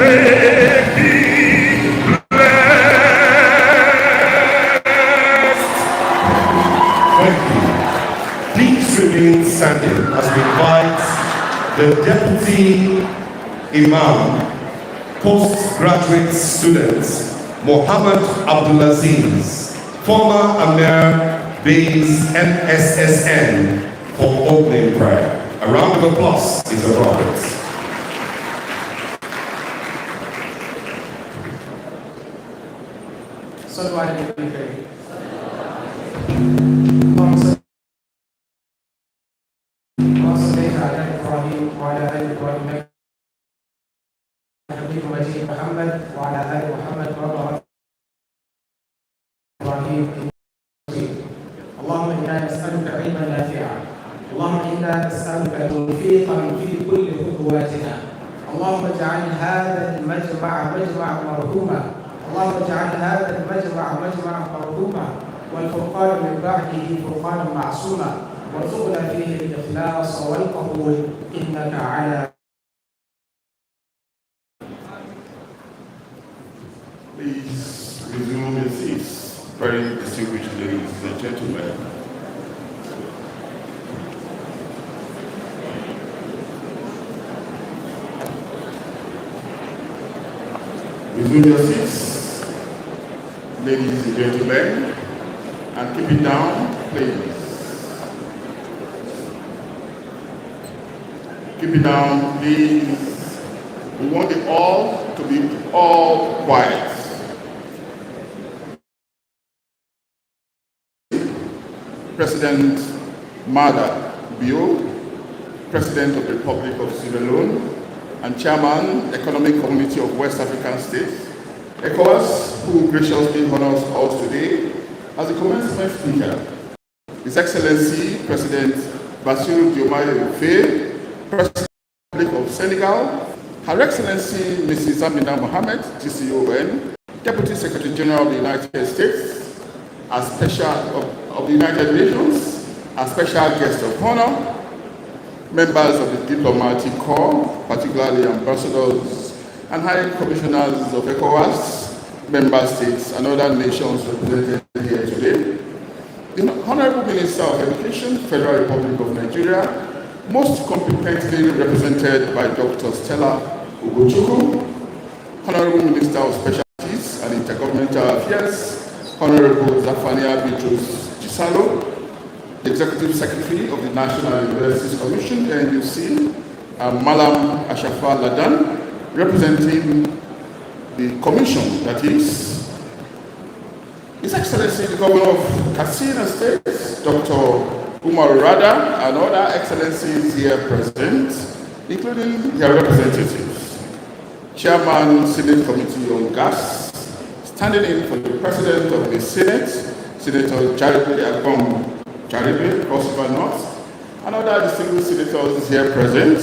Please remain standing as we invite the Deputy Imam, postgraduate students, Mohammed Abdulaziz, former Amir Baze NSSN, for opening prayer. A round of applause is appropriate. محمد وعلى آل محمد وبارك إبراهيم. اللهم إنا نسألك علما نافعا، اللهم إنا نسألك توفيقا في كل خطواتنا، اللهم اجعل هذا المجمع مجمعا مرحوما، اللهم اجعل هذا المجمع مجمعا مرحوما، والفرقان من بعده فرقانا معصوما، وارزقنا فيه الإخلاص والقبول إنك على. Please resume your seats, very distinguished ladies and gentlemen. Resume your seats, ladies and gentlemen, and keep it down, please. Keep it down, please. We want it all to be all quiet. President Mada Bio, President of the Republic of Sierra Leone, and Chairman, Economic Community of West African States, ECOWAS, who graciously honors us today as the commencement speaker. His Excellency, President Bassirou Diomaye Faye, President of the Republic of Senegal, Her Excellency Mrs. Amina Mohamed, GCON, Deputy Secretary General of the United States, as special of the United Nations, as special guest of honor, members of the diplomatic corps, particularly ambassadors and high commissioners of ECOWAS, member states and other nations represented here today, the Honorable Minister of Education, Federal Republic of Nigeria, most competently represented by Dr. Stella Ugochukwu, Honorable Minister of Specialties and Intergovernmental Affairs, Honorable Zafania Bitrus Gisalo, Executive Secretary of the National Universities Commission, NUC, and Malam Ashafa Ladan, representing the Commission, that is, His Excellency the Governor of Katsina State, Dr. Umar Rada, and other excellencies here present, including their representatives, Chairman, Senate Committee on Gas, standing in for the President of the Senate, Senator Jaribe Agbon Jaribe, Cross-River North, and other distinguished senators here present,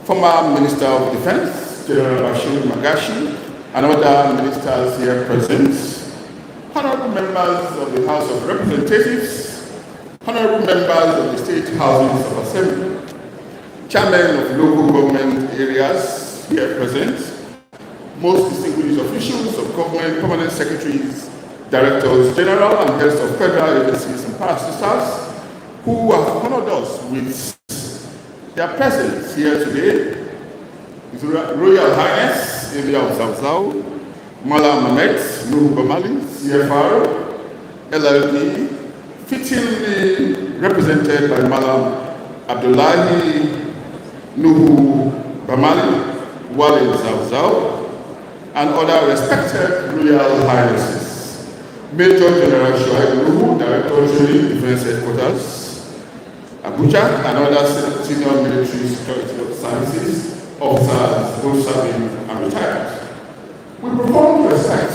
former Minister of Defense, General Bashir Magashi, and other ministers here present, honorable members of the House of Representatives, honorable members of the State Houses of Assembly, chairmen of local government areas here present, most distinguished officials of government, permanent secretaries, directors general, and heads of federal agencies and parastatals who have honored us with their presence here today. His Royal Highness Emir of Zawzaw, Malam Ahmed Nuhu Bamali, CFR, LLD, fittingly represented by Malam Abdullahi Nuhu Bamali, Wali Zawzaw, and other respected Royal Highnesses. Major General Shoaib Nuhu, Director of Training Defense Headquarters, Abuja, and other senior military security services officers, both serving and retired. We perform respect.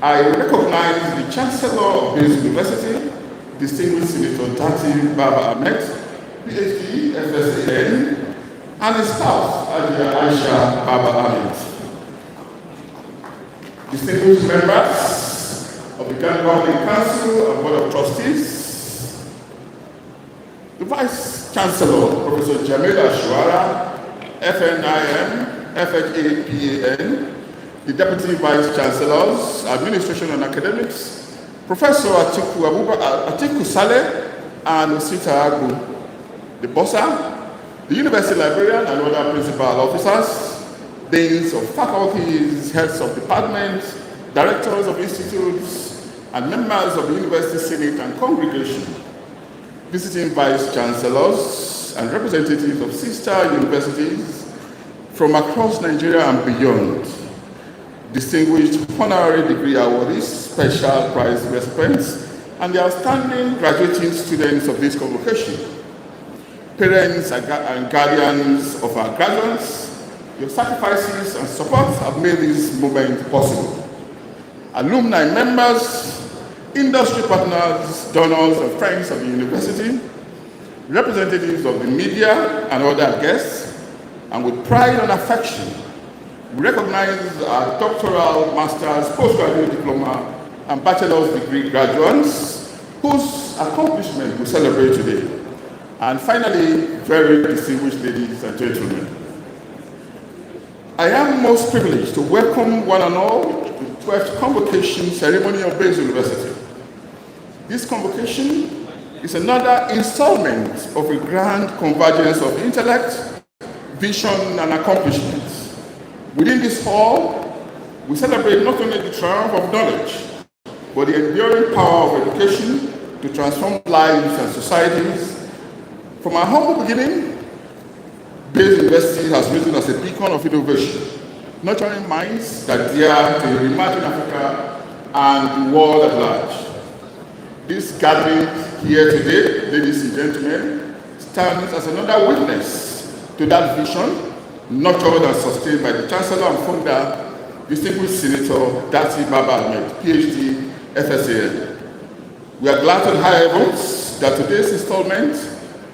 I recognize the Chancellor of Baze University, distinguished Senator Tati Baba Ahmed, PhD, FSAN, and his spouse, Adia Aisha Baba Ahmed. Distinguished members of the Ghana Governing Council and Board of Trustees, the Vice Chancellor, Professor Jamila Shuara, FNIM, FHAPAN, the Deputy Vice Chancellors, Administration and Academics, Professor Atiku Saleh and Osita Agbu, the Bossa, the University Librarian and other principal officers, deans of faculties, heads of departments, directors of institutes, and members of the University Senate and Congregation, visiting Vice Chancellors and representatives of sister universities from across Nigeria and beyond, distinguished honorary degree awardees, special prize recipients, and the outstanding graduating students of this convocation, parents and guardians of our graduates, your sacrifices and support have made this moment possible. Alumni members, industry partners, donors, and friends of the university, representatives of the media and other guests, and with pride and affection, we recognize our doctoral, master's, postgraduate diploma, and bachelor's degree graduates whose accomplishment we celebrate today. And finally, very distinguished ladies and gentlemen, I am most privileged to welcome one and all to the 12th convocation ceremony of Baze University. This convocation is another installment of a grand convergence of intellect, vision, and accomplishments. Within this hall, we celebrate not only the triumph of knowledge, but the enduring power of education to transform lives and societies. From our humble beginning, Baze University has risen as a beacon of innovation, nurturing minds that dare to reimagine Africa and the world at large. This gathering here today, ladies and gentlemen, stands as another witness to that vision, nurtured and sustained by the Chancellor and founder, distinguished Senator Dati Baba Ahmed, PhD, FSAN. We are glad to highlight that today's installment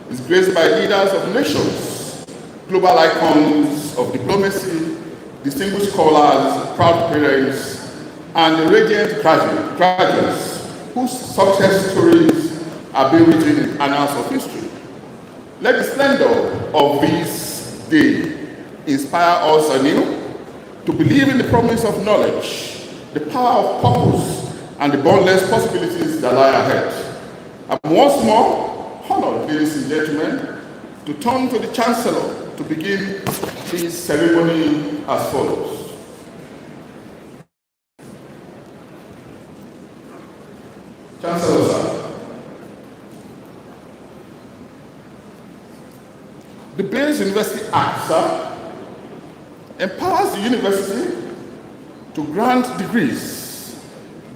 is graced by leaders of nations, global icons of diplomacy, distinguished scholars, proud parents, and radiant graduates whose success stories are being written in annals of history. Let the splendor of this day inspire us anew to believe in the promise of knowledge, the power of purpose, and the boundless possibilities that lie ahead. I'm once more honored, ladies and gentlemen, to turn to the Chancellor to begin this ceremony as follows. Chancellor, sir. The Baze University Act, sir, empowers the university to grant degrees,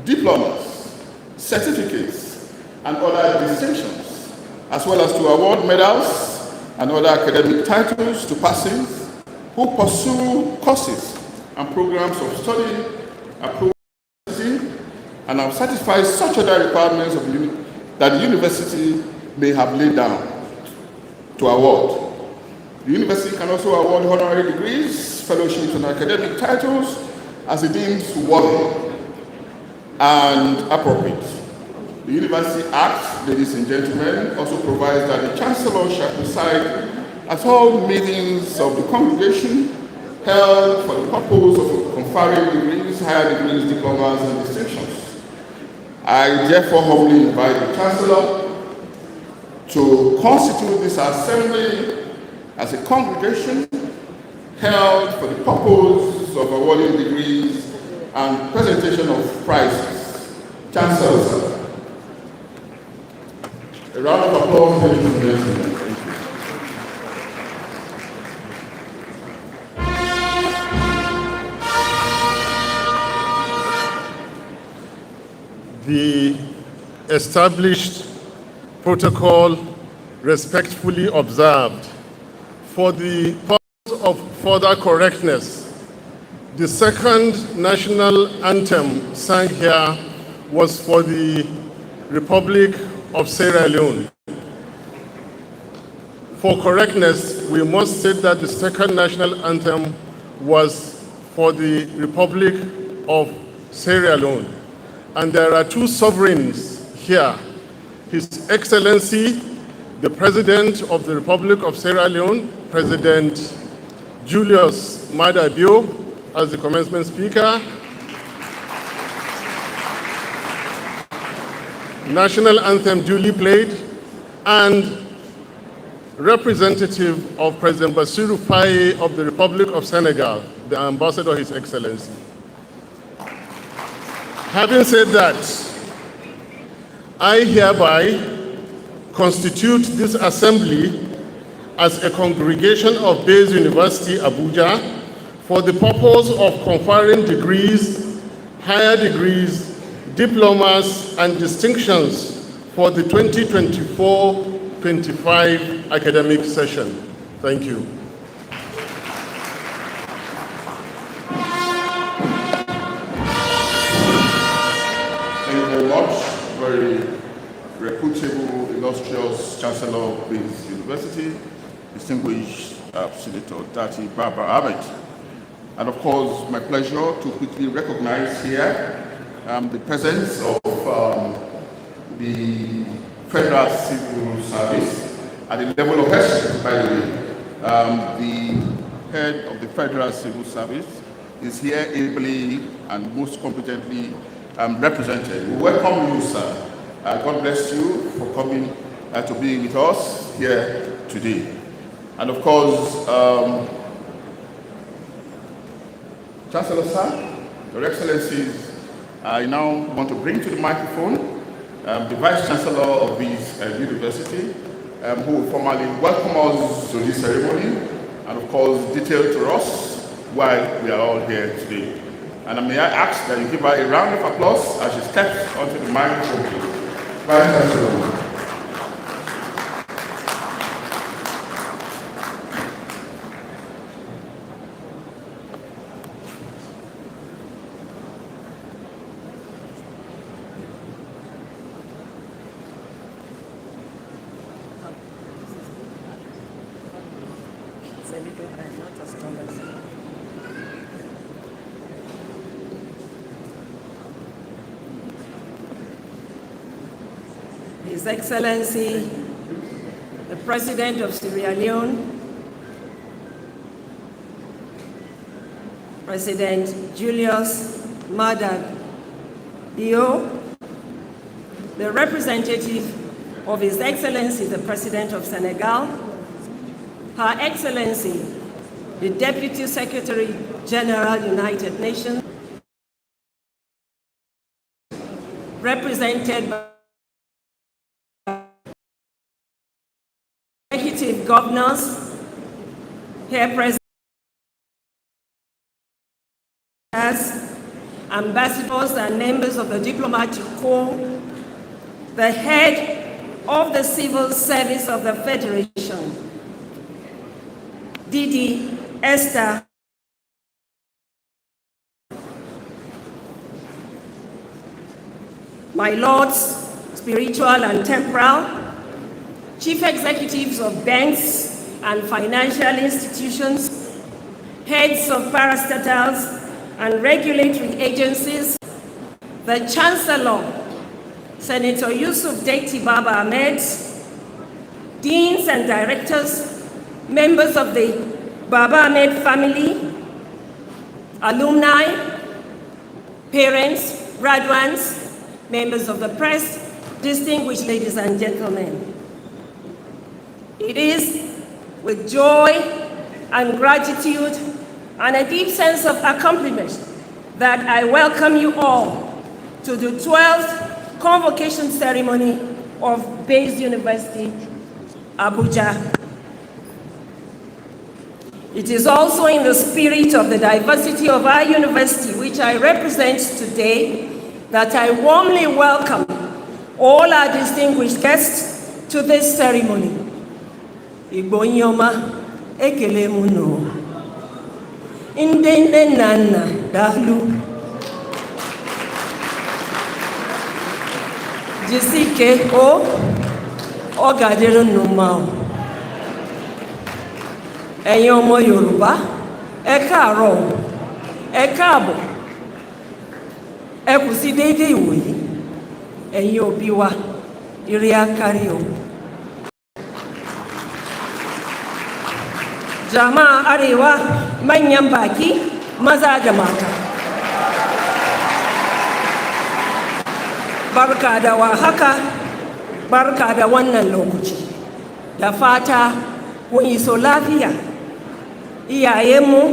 diplomas, certificates, and other distinctions, as well as to award medals and other academic titles to persons who pursue courses and programs of study approved and have satisfied such other requirements that the university may have laid down to award. The university can also award honorary degrees, fellowships, and academic titles as it deems worthy and appropriate. The University Act, ladies and gentlemen, also provides that the Chancellor shall preside at all meetings of the congregation held for the purpose of conferring degrees, higher degrees, diplomas, and distinctions. I therefore humbly invite the Chancellor to constitute this assembly as a congregation held for the purpose of awarding degrees and presentation of prizes. Chancellor, sir. A round of applause, ladies and gentlemen. Thank you. The established protocol respectfully observed. For the purpose of further correctness, the second national anthem sung here was for the Republic of Sierra Leone. For correctness, we must state that the second national anthem was for the Republic of Sierra Leone. And there are two sovereigns here. His Excellency, the President of the Republic of Sierra Leone, President Julius Maada Bio as the commencement speaker. National anthem duly played, and representative of President Bassirou Faye of the Republic of Senegal, the Ambassador, His Excellency. Having said that, I hereby constitute this assembly as a congregation of Baze University, Abuja, for the purpose of conferring degrees, higher degrees, diplomas, and distinctions for the 2024-25 academic session. Thank you. Thank you very much. Very reputable, illustrious Chancellor of Baze University, distinguished Senator Dati Baba Ahmed. And of course, my pleasure to quickly recognize here the presence of the Federal Civil Service at the level of headship, by the way. The head of the Federal Civil Service is here ably and most competently represented. We welcome you, sir. God bless you for coming to be with us here today. And of course, Chancellor, sir, Your Excellencies, I now want to bring to the microphone the Vice Chancellor of Baze University, who will formally welcome us to this ceremony and, of course, detail to us why we are all here today. And may I ask that you give her a round of applause as she steps onto the microphone, please. Vice Chancellor. His Excellency, the President of Sierra Leone, President Julius Maada Bio, the representative of His Excellency, the President of Senegal, Her Excellency, the Deputy Secretary General, United Nations, represented by executive governors, here present, ambassadors and members of the diplomatic corps, the head of the civil service of the Federation, Didi Esther, my lords, spiritual and temporal, chief executives of banks and financial institutions, heads of parastatals and regulatory agencies, the Chancellor, Senator Yusuf Dati Baba Ahmed, deans and directors, members of the Baba Ahmed family, alumni, parents, graduates, members of the press, distinguished ladies and gentlemen. It is with joy and gratitude and a deep sense of accomplishment that I welcome you all to the 12th convocation ceremony of Baze University, Abuja. It is also in the spirit of the diversity of our university, which I represent today, that I warmly welcome all our distinguished guests to this ceremony. Igbo nyoma ekele muno indende nana dalu jisike o ogadere numa ẹ̀yin ọmọ Yorùbá ẹ káàárọ̀ ẹ káàbọ̀ ẹ kú sí déédéé ìwòyí ẹ̀yin òbí wa ire á kárí o. jama'a arewa, manyan baki, maza da mata. Barka da warhaka, barka da wannan lokaci. Da fata kun iso lafiya. Iyayenmu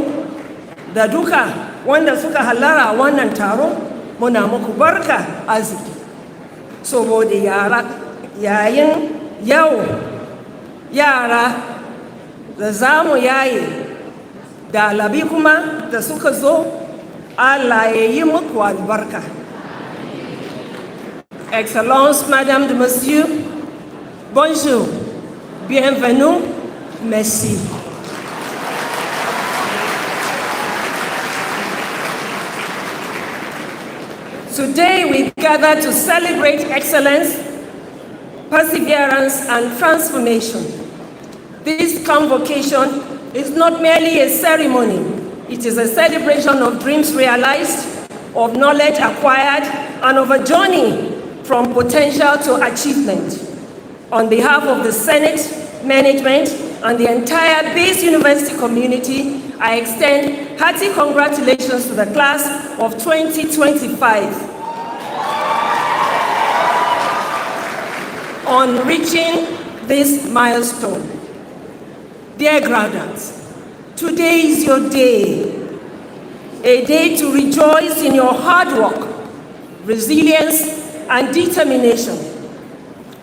da duka wanda suka hallara wannan taro, muna muku barka arziki. Saboda yayin yau yara da za mu yaye dalibai kuma da suka zo, Allah ya yi muku albarka. Excellences, Madame de Monsieur, bonjour, bienvenue, merci. Today we gather to celebrate excellence, perseverance, and transformation. This convocation is not merely a ceremony, it is a celebration of dreams realized, of knowledge acquired, and of a journey from potential to achievement. On behalf of the Senate, management, and the entire Baze University community, I extend hearty congratulations to the class of 2025 on reaching this milestone. Dear graduates, today is your day, a day to rejoice in your hard work, resilience, and determination.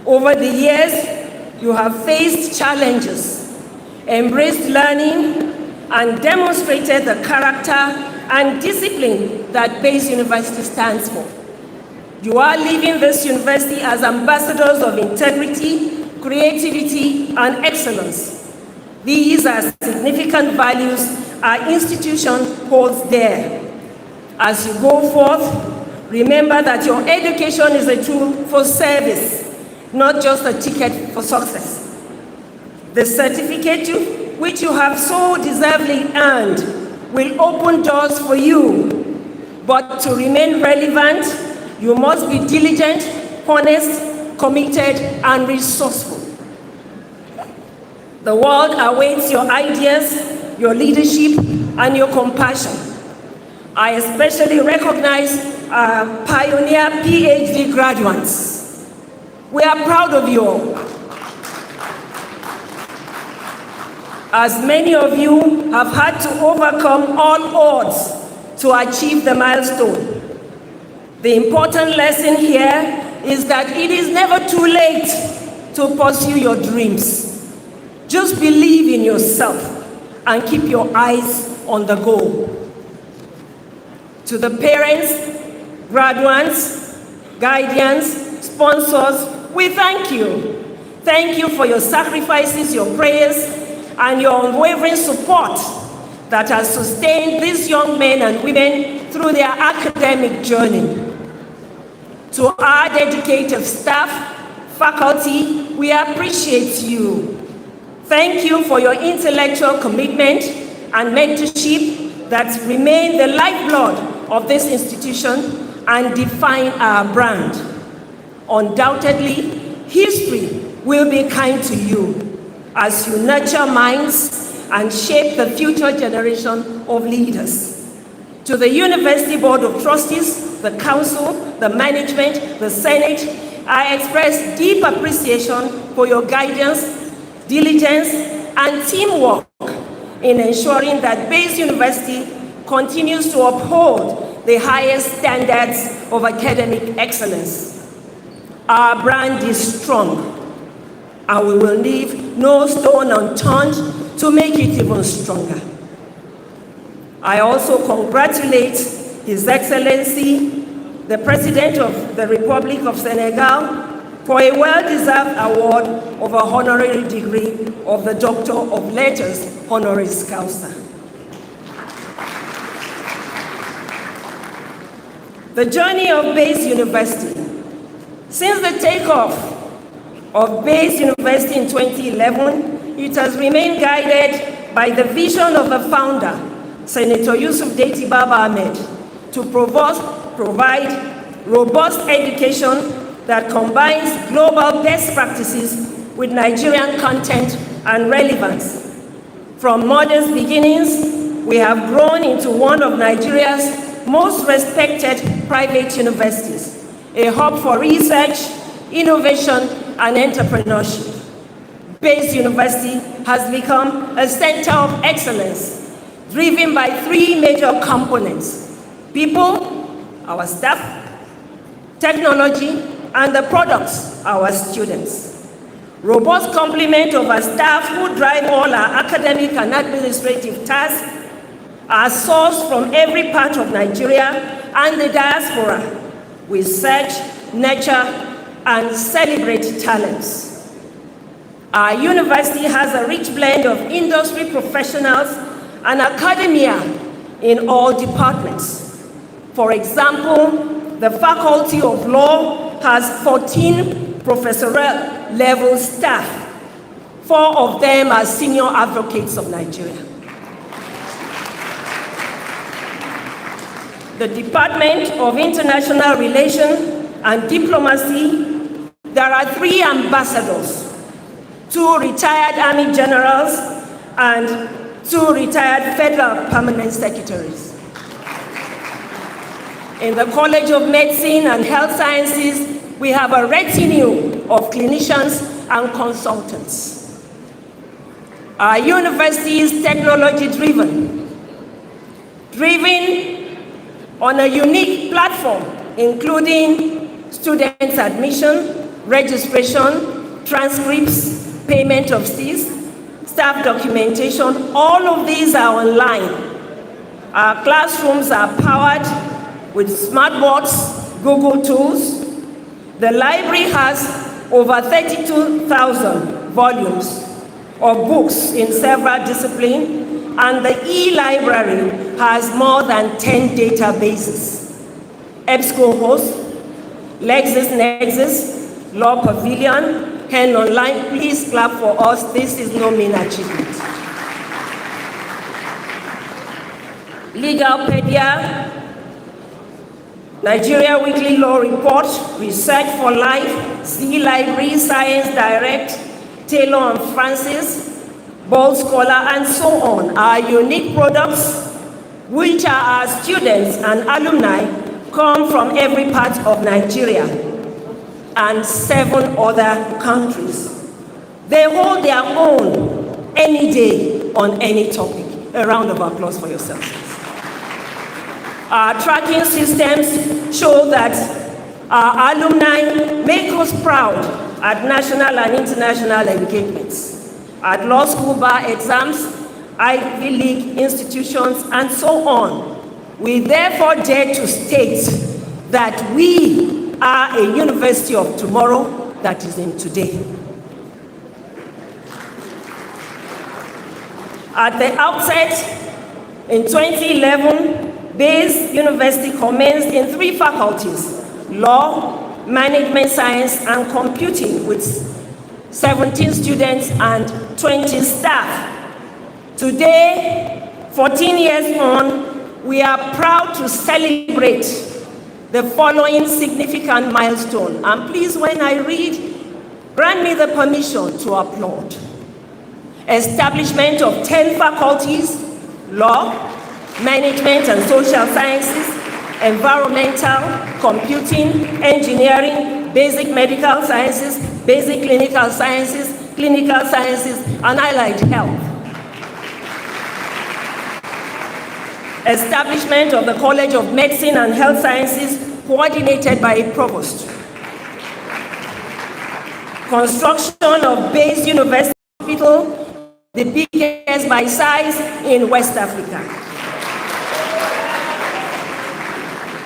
Over the years, you have faced challenges, embraced learning, and demonstrated the character and discipline that Baze University stands for. You are leaving this university as ambassadors of integrity, creativity, and excellence. These are significant values our institution holds dear. As you go forth, remember that your education is a tool for service, not just a ticket for success. The certificate which you have so deservedly earned will open doors for you, but to remain relevant, you must be diligent, honest, committed, and resourceful. The world awaits your ideas, your leadership, and your compassion. I especially recognize our pioneer PhD graduates. We are proud of you all. As many of you have had to overcome all odds to achieve the milestone. The important lesson here is that it is never too late to pursue your dreams. Just believe in yourself and keep your eyes on the goal. To the parents, graduates, guardians, sponsors, we thank you. Thank you for your sacrifices, your prayers, and your unwavering support that has sustained these young men and women through their academic journey. To our dedicated staff, faculty, we appreciate you. Thank you for your intellectual commitment and mentorship that remain the lifeblood of this institution and define our brand. Undoubtedly, history will be kind to you as you nurture minds and shape the future generation of leaders. To the University Board of Trustees, the Council, the Management, the Senate, I express deep appreciation for your guidance, diligence, and teamwork in ensuring that Baze University continues to uphold the highest standards of academic excellence. Our brand is strong, and we will leave no stone unturned to make it even stronger. I also congratulate His Excellency, the President of the Republic of Senegal, for a well-deserved award of a honorary degree of the Doctor of Letters honoris causa. The journey of Baze University. Since the takeoff of Baze University in 2011, it has remained guided by the vision of the founder, Senator Yusuf Deiti Baba Ahmed, to provide robust education that combines global best practices with Nigerian content and relevance. From modest beginnings, we have grown into one of Nigeria's most respected private universities, a hub for research, innovation, and entrepreneurship. Baze University has become a center of excellence, driven by three major components: people, our staff, technology, and the products, our students. Robust complement of our staff who drive all our academic and administrative tasks are sourced from every part of Nigeria and the diaspora. We search, nurture, and celebrate talents. Our university has a rich blend of industry professionals and academia in all departments. For example, the Faculty of Law has 14 professorial level staff. 4 of them are senior advocates of Nigeria. The Department of International Relations and Diplomacy, there are 3 ambassadors, 2 retired Army generals, and 2 retired federal permanent secretaries. In the College of Medicine and Health Sciences, we have a retinue of clinicians and consultants. Our university is technology-driven, on a unique platform, including students' admission, registration, transcripts, payment of fees, staff documentation. All of these are online. Our classrooms are powered with smart boards, Google tools. The library has over 32,000 volumes of books in several disciplines, and the e-library has more than 10 databases. EBSCO hosts, LexisNexis, Law Pavilion, Hen Online. Please clap for us. This is no mean achievement. Legalpedia, Nigeria Weekly Law Report, Research for Life, Z Library, Science Direct, Taylor and Francis, Bold Scholar, and so on, are unique products which our students and alumni come from every part of Nigeria and 7 other countries. They hold their own any day on any topic. A round of applause for yourselves. Our tracking systems show that our alumni make us proud at national and international engagements, at law school bar exams, Ivy League institutions, and so on. We therefore dare to state that we are a university of tomorrow that is in today. At the outset, in 2011, Baze University commenced in 3 faculties: law, management science, and computing, with 17 students and 20 staff. Today, 14 years on, we are proud to celebrate the following significant milestone. And please, when I read, grant me the permission to applaud. Establishment of 10 faculties: law, management and social sciences, environmental, computing, engineering, basic medical sciences, basic clinical sciences, and allied health. Establishment of the College of Medicine and Health Sciences, coordinated by a provost. Construction of Baze University Hospital, the biggest by size in West Africa.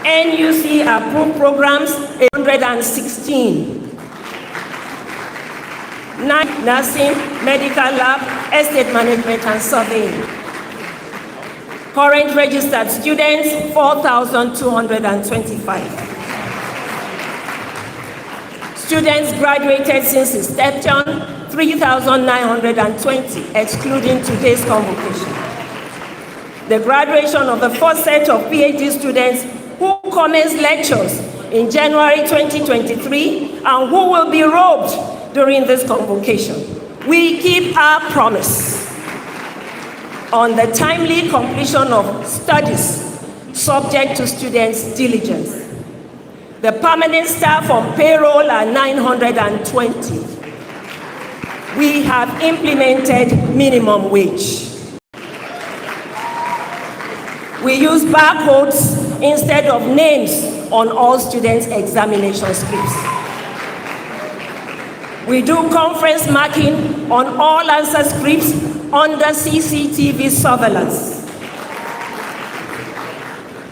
NUC approved programs, 116. 9 nursing, medical lab, estate management, and surveying. Current registered students, 4,225. Students graduated since inception, 3,920, excluding today's convocation. The graduation of the first set of PhD students who commenced lectures in January 2023 and who will be robed during this convocation. We keep our promise. on the timely completion of studies subject to students' diligence. The permanent staff on payroll are 920. We have implemented minimum wage. We use barcodes instead of names on all students' examination scripts. We do conference marking on all answer scripts under CCTV surveillance.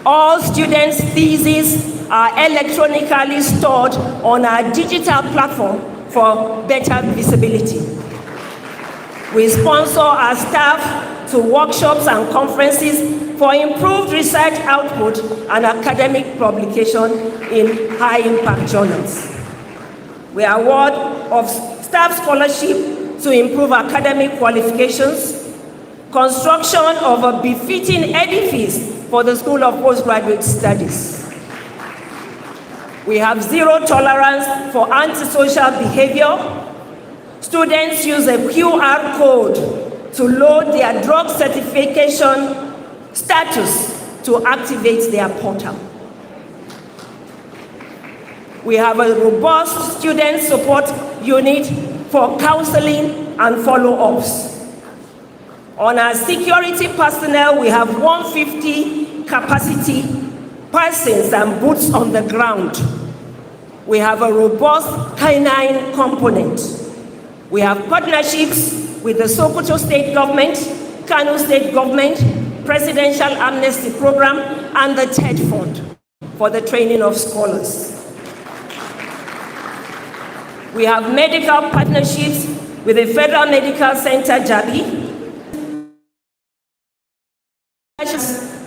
All students' theses are electronically stored on our digital platform for better visibility. We sponsor our staff to workshops and conferences for improved research output and academic publication in high-impact journals. We award of staff scholarship to improve academic qualifications, construction of a befitting edifice for the School of Postgraduate Studies. We have zero tolerance for antisocial behavior. Students use a QR code to load their drug certification status to activate their portal. We have a robust student support unit for counseling and follow-ups. On our security personnel, we have 150 capacity persons and boots on the ground. We have a robust canine component. We have partnerships with the Sokoto State Government, Kano State Government, Presidential Amnesty Program, and the TED Fund for the training of scholars. We have medical partnerships with the Federal Medical Center, Jabi,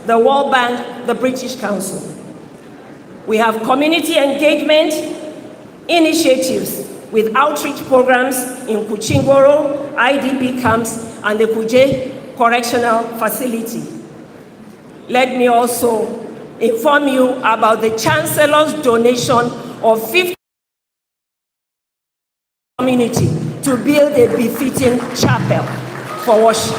the World Bank, the British Council. We have community engagement initiatives with outreach programs in Kuchingoro, IDP camps, and the Kuje Correctional Facility. Let me also inform you about the Chancellor's donation of 50 community to build a befitting chapel for worship.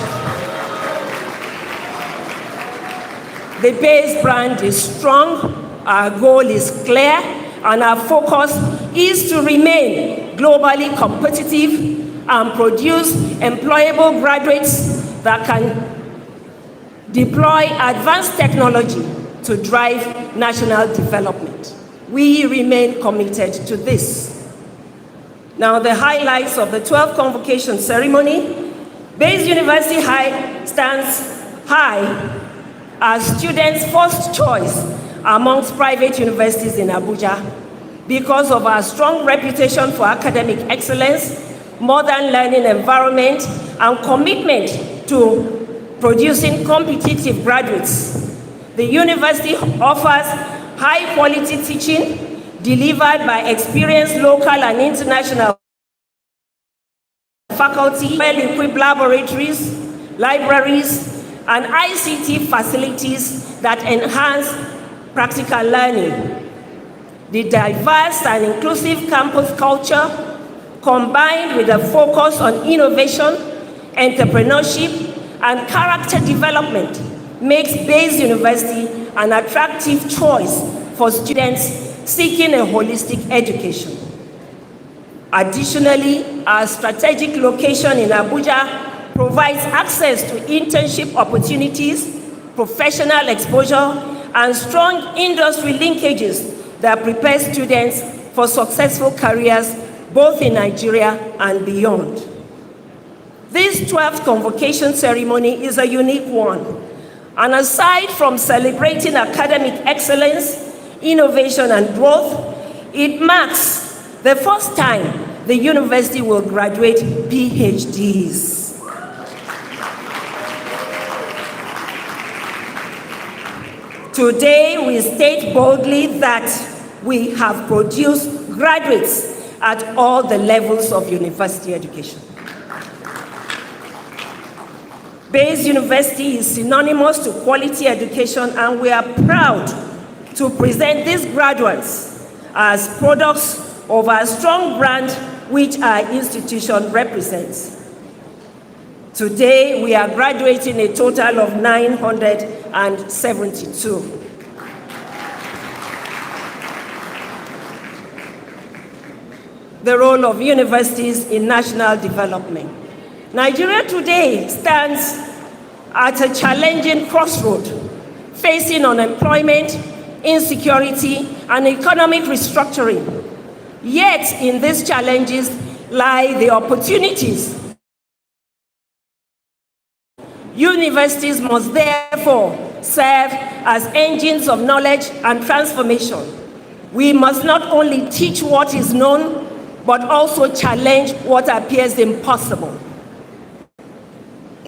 The Baze brand is strong, our goal is clear, and our focus is to remain globally competitive and produce employable graduates that can deploy advanced technology to drive national development. We remain committed to this. Now, the highlights of the 12th convocation ceremony. Baze University High stands high as students' first choice amongst private universities in Abuja because of our strong reputation for academic excellence, modern learning environment, and commitment to producing competitive graduates. The university offers high-quality teaching delivered by experienced local and international faculty, well-equipped laboratories, libraries, and ICT facilities that enhance practical learning. The diverse and inclusive campus culture, combined with a focus on innovation, entrepreneurship, and character development, makes Baze University an attractive choice for students seeking a holistic education. Additionally, our strategic location in Abuja provides access to internship opportunities, professional exposure, and strong industry linkages that prepare students for successful careers both in Nigeria and beyond. This 12th convocation ceremony is a unique one, and aside from celebrating academic excellence, innovation, and growth, it marks the first time the university will graduate PhDs. Today, we state boldly that we have produced graduates at all the levels of university education. Baze University is synonymous to quality education, and we are proud to present these graduates as products of our strong brand which our institution represents. Today, we are graduating a total of 972. The role of universities in national development. Nigeria today stands at a challenging crossroad, facing unemployment, insecurity, and economic restructuring. Yet, in these challenges lie the opportunities. Universities must therefore serve as engines of knowledge and transformation. We must not only teach what is known, but also challenge what appears impossible.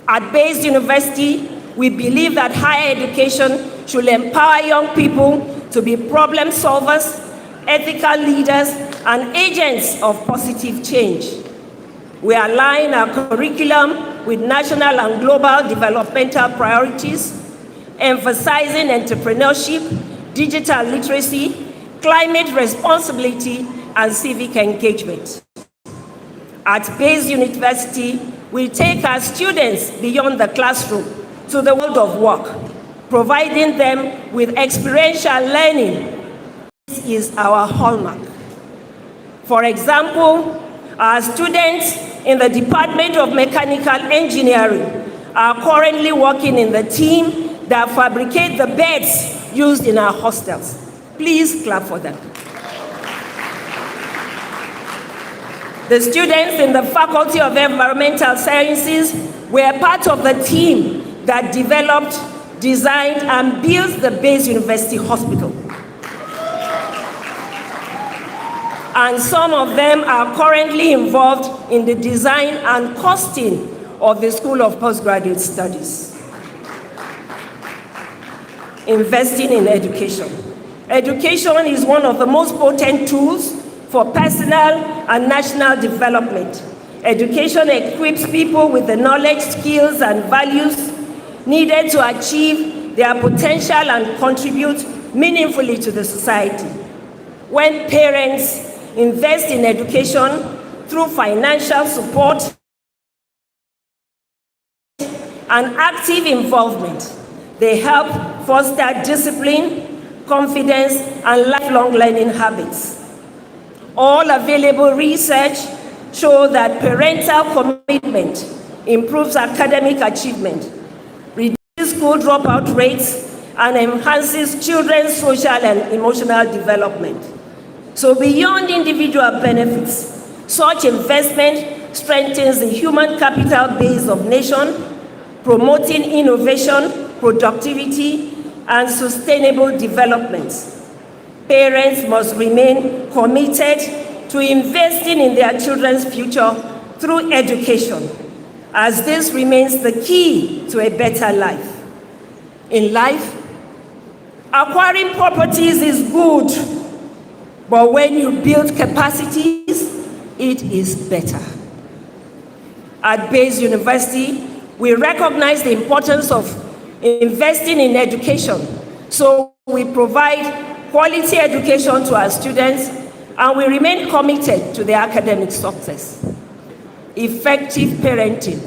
At Baze University, we believe that higher education should empower young people to be problem solvers, ethical leaders, and agents of positive change. We align our curriculum with national and global developmental priorities, emphasizing entrepreneurship, digital literacy, climate responsibility, and civic engagement. At Baze University, we take our students beyond the classroom to the world of work, providing them with experiential learning. This is our hallmark. For example, our students in the Department of Mechanical Engineering are currently working in the team that fabricate the beds used in our hostels. Please clap for them. The students in the Faculty of Environmental Sciences were part of the team that developed, designed, and built the Baze University Hospital. And some of them are currently involved in the design and costing of the School of Postgraduate Studies. Investing in education. Education is one of the most potent tools for personal and national development. Education equips people with the knowledge, skills, and values needed to achieve their potential and contribute meaningfully to the society. When parents invest in education through financial support and active involvement, they help foster discipline, confidence, and lifelong learning habits. All available research shows that parental commitment improves academic achievement, reduces school dropout rates, and enhances children's social and emotional development. So beyond individual benefits, such investment strengthens the human capital base of nation, promoting innovation, productivity, and sustainable development. Parents must remain committed to investing in their children's future through education, as this remains the key to a better life. In life, acquiring properties is good, but when you build capacities, it is better. At Baze University, we recognize the importance of investing in education, so we provide quality education to our students, and we remain committed to their academic success. Effective parenting.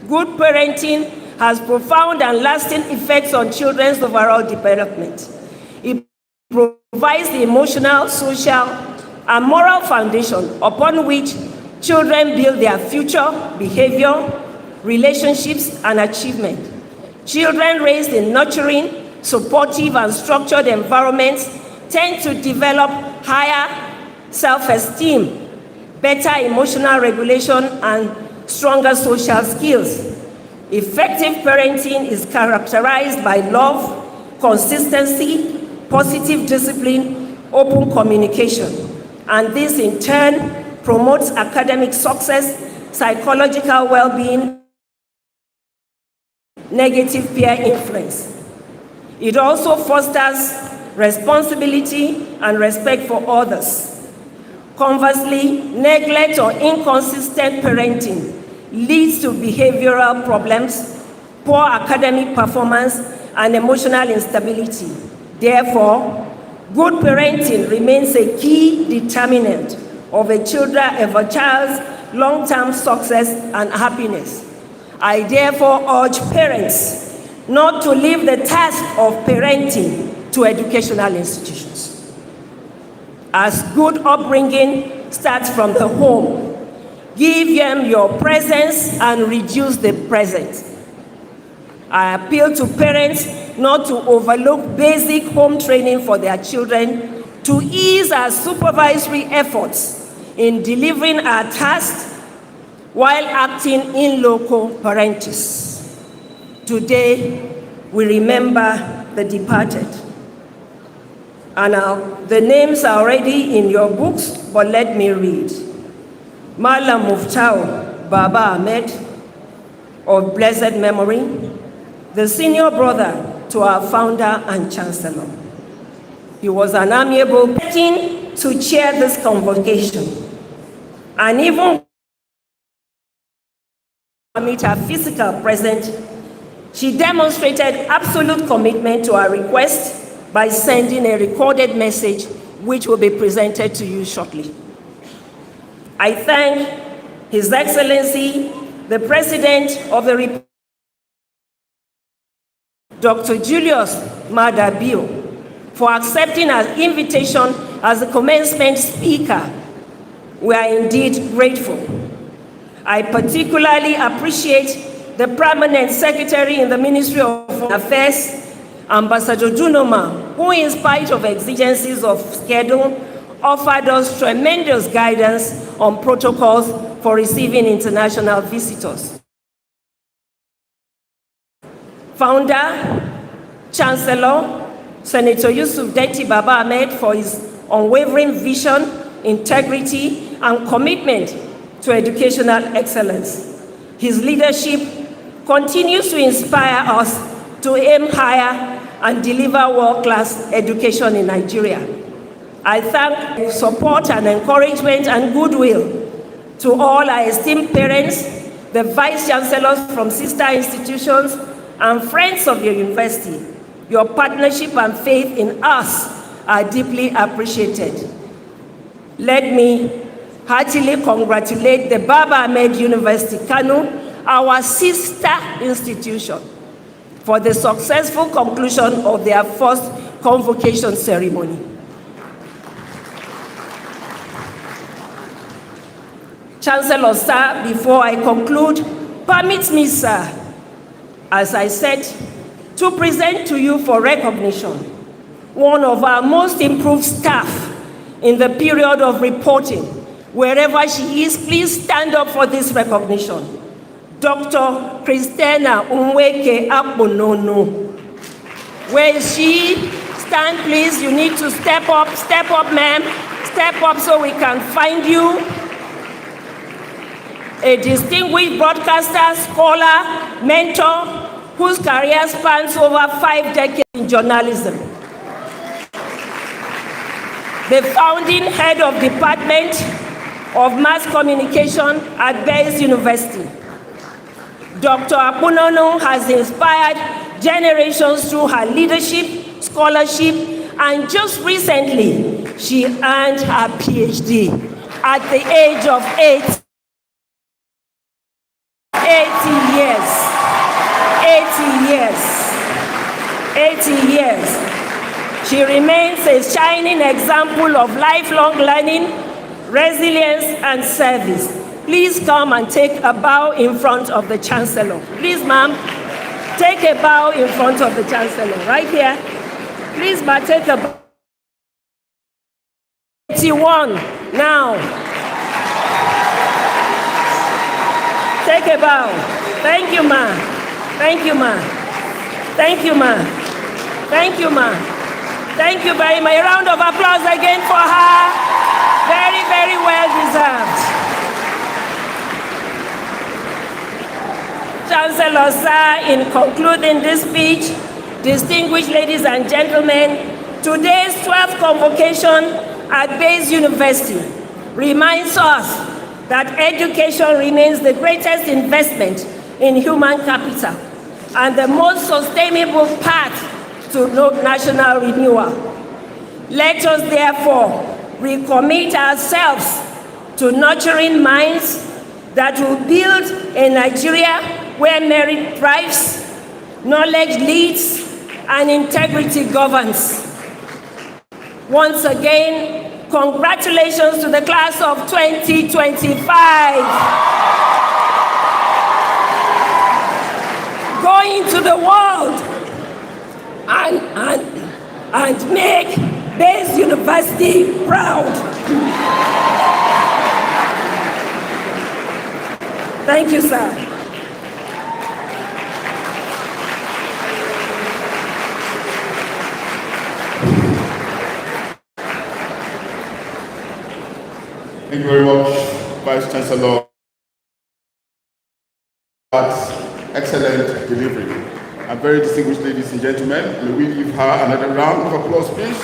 Good parenting has profound and lasting effects on children's overall development. It provides the emotional, social, and moral foundation upon which children build their future, behavior, relationships, and achievement. Children raised in nurturing, supportive, and structured environments tend to develop higher self-esteem, better emotional regulation, and stronger social skills. Effective parenting is characterized by love, consistency, positive discipline, open communication, and this in turn promotes academic success, psychological well-being, negative peer influence. It also fosters responsibility and respect for others. Conversely, neglect or inconsistent parenting leads to behavioral problems, poor academic performance, and emotional instability. Therefore, good parenting remains a key determinant of a child's long-term success and happiness. I therefore urge parents not to leave the task of parenting to educational institutions. As good upbringing starts from the home, give them your presence and reduce the present. I appeal to parents not to overlook basic home training for their children to ease our supervisory efforts in delivering our tasks while acting in loco parentis. Today, we remember the departed. And the names are already in your books, but let me read. Malam Muftau Baba Ahmed, of blessed memory, the senior brother to our founder and chancellor. He was an amiable person to chair this convocation. And even amid her physical presence, she demonstrated absolute commitment to our request by sending a recorded message which will be presented to you shortly. I thank His Excellency, the President of the Republic, Dr. Julius Maada Bio, for accepting our invitation as the commencement speaker. We are indeed grateful. I particularly appreciate the permanent secretary in the Ministry of Foreign Affairs, Ambassador Dunoma, who in spite of exigencies of schedule, offered us tremendous guidance on protocols for receiving international visitors. Founder, Chancellor, Senator Yusuf Deti Baba Ahmed, for his unwavering vision, integrity, and commitment to educational excellence. His leadership continues to inspire us to aim higher and deliver world-class education in Nigeria. I thank support and encouragement and goodwill to all our esteemed parents, the vice chancellors from sister institutions, and friends of your university. Your partnership and faith in us are deeply appreciated. Let me heartily congratulate the Baba Ahmed University, Kano, our sister institution, for the successful conclusion of their first convocation ceremony. Chancellor, sir, before I conclude, permit me, sir, as I said, to present to you for recognition one of our most improved staff in the period of reporting. Wherever she is, please stand up for this recognition. Dr. Christina Umweke Akbonono. Where is she? Stand, please. You need to step up, ma'am. Step up so we can find you. A distinguished broadcaster, scholar, mentor, whose career spans over 5 decades in journalism. The founding head of Department of Mass Communication at Baze University. Dr. Akbonono has inspired generations through her leadership, scholarship, and just recently, she earned her PhD at the age of 80 years. She remains a shining example of lifelong learning, resilience, and service. Please come and take a bow in front of the Chancellor. Please, ma'am, take a bow in front of the Chancellor, right here. Please, ma'am, take a bow. 81, now. Take a bow. Thank you, ma'am. Thank you, ma'am. Thank you, ma'am. Thank you, ma'am. Thank you very much. A round of applause again for her. Very, very well deserved. Chancellor, sir, in concluding this speech, distinguished ladies and gentlemen, today's 12th convocation at Baze University reminds us that education remains the greatest investment in human capital and the most sustainable path to national renewal. Let us therefore recommit ourselves to nurturing minds that will build a Nigeria where merit thrives, knowledge leads, and integrity governs. Once again, congratulations to the class of 2025. Go into the world and make Baze University proud. Thank you, sir. Thank you very much, Vice Chancellor. That's excellent delivery. And very distinguished ladies and gentlemen, may we give her another round of applause, please,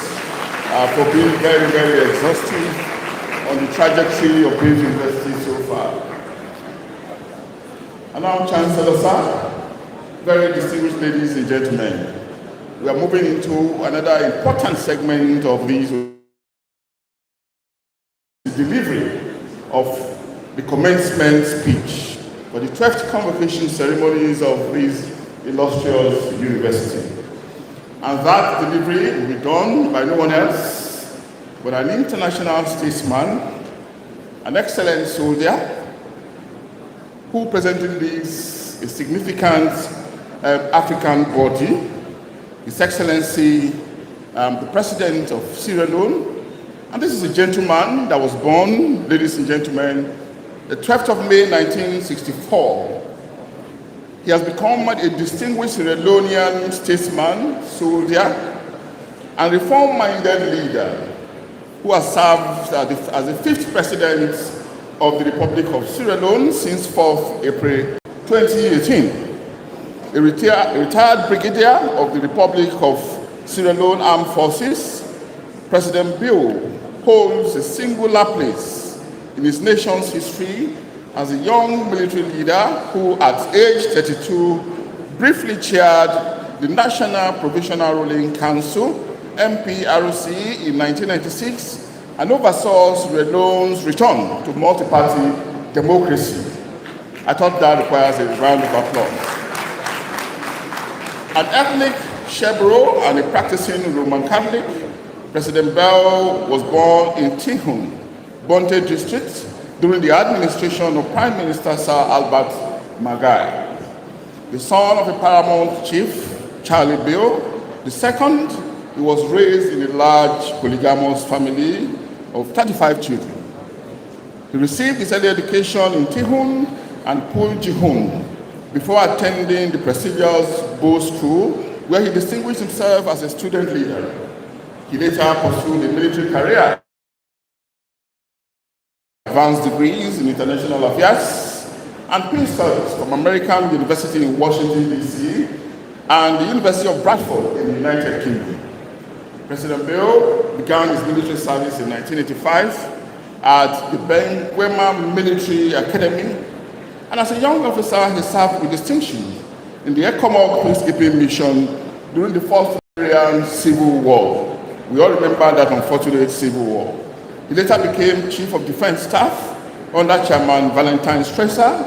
for being very, very exhaustive on the trajectory of Baze University so far. And now, Chancellor, sir, very distinguished ladies and gentlemen, we are moving into another important segment of this delivery of the commencement speech for the 12th convocation ceremonies of this illustrious university. And that delivery will be done by no one else but an international statesman, an excellent soldier, who presently leads a significant African body, His Excellency, the President of Sierra Leone. And this is a gentleman that was born, ladies and gentlemen, the 12th of May, 1964. He has become a distinguished Sierra Leonean statesman, soldier, and reform-minded leader who has served as the 5th president of the Republic of Sierra Leone since 4th April 2018. A retired brigadier of the Republic of Sierra Leone Armed Forces, President Bill holds a singular place in his nation's history as a young military leader who, at age 32, briefly chaired the National Provisional Ruling Council, MPRC, in 1996, and oversaw Sierra Leone's return to multi-party democracy. I thought that requires a round of applause. An ethnic Shebro and a practicing Roman Catholic, President Bell was born in Tihun, Bonte district, during the administration of Prime Minister Sir Albert Magai. The son of a paramount chief, Charlie Bill II, he was raised in a large polygamous family of 35 children. He received his early education in Tihun and Puljihun before attending the prestigious Baze School, where he distinguished himself as a student leader. He later pursued a military career, advanced degrees in international affairs, and Peace Studies from American University in Washington, D.C., and the University of Bradford in the United Kingdom. President Bill began his military service in 1985 at the Benguema Military Academy, and as a young officer, he served with distinction in the ECOMOG peacekeeping mission during the First Nigerian Civil War. We all remember that unfortunate civil war. He later became Chief of Defense Staff under Chairman Valentine Stresser,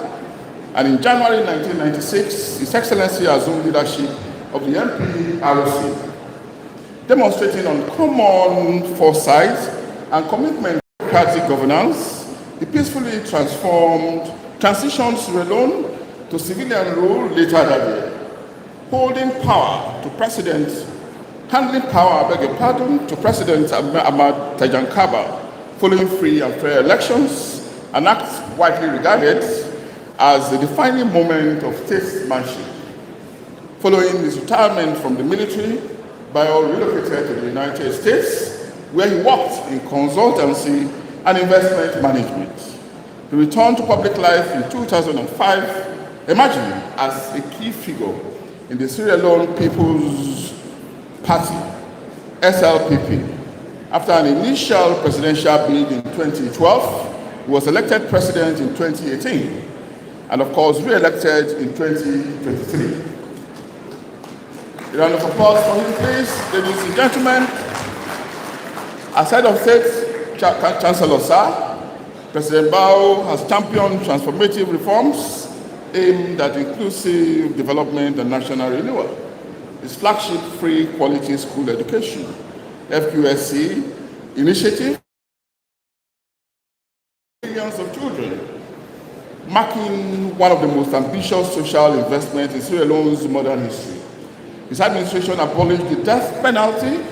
and in January 1996, His Excellency assumed leadership of the MPRC, demonstrating uncommon foresight and commitment to democratic governance. He peacefully transitioned Sierra Leone to civilian rule later that year, handling power, to President Ahmad Tajankaba, following free and fair elections, an act widely regarded as the defining moment of statesmanship. Following his retirement from the military, Bio relocated to the United States, where he worked in consultancy and investment management. He returned to public life in 2005, emerging as a key figure in the Sierra Leone People's Party, SLPP. After an initial presidential bid in 2012, he was elected president in 2018, and of course, re-elected in 2023. A round of applause for him, please, ladies and gentlemen. As head of state, Chancellor Sir, President Bao has championed transformative reforms aimed at inclusive development and national renewal. Its flagship free quality school education, FQSC initiative, millions of children, marking one of the most ambitious social investments in Sierra Leone's modern history. His administration abolished the death penalty,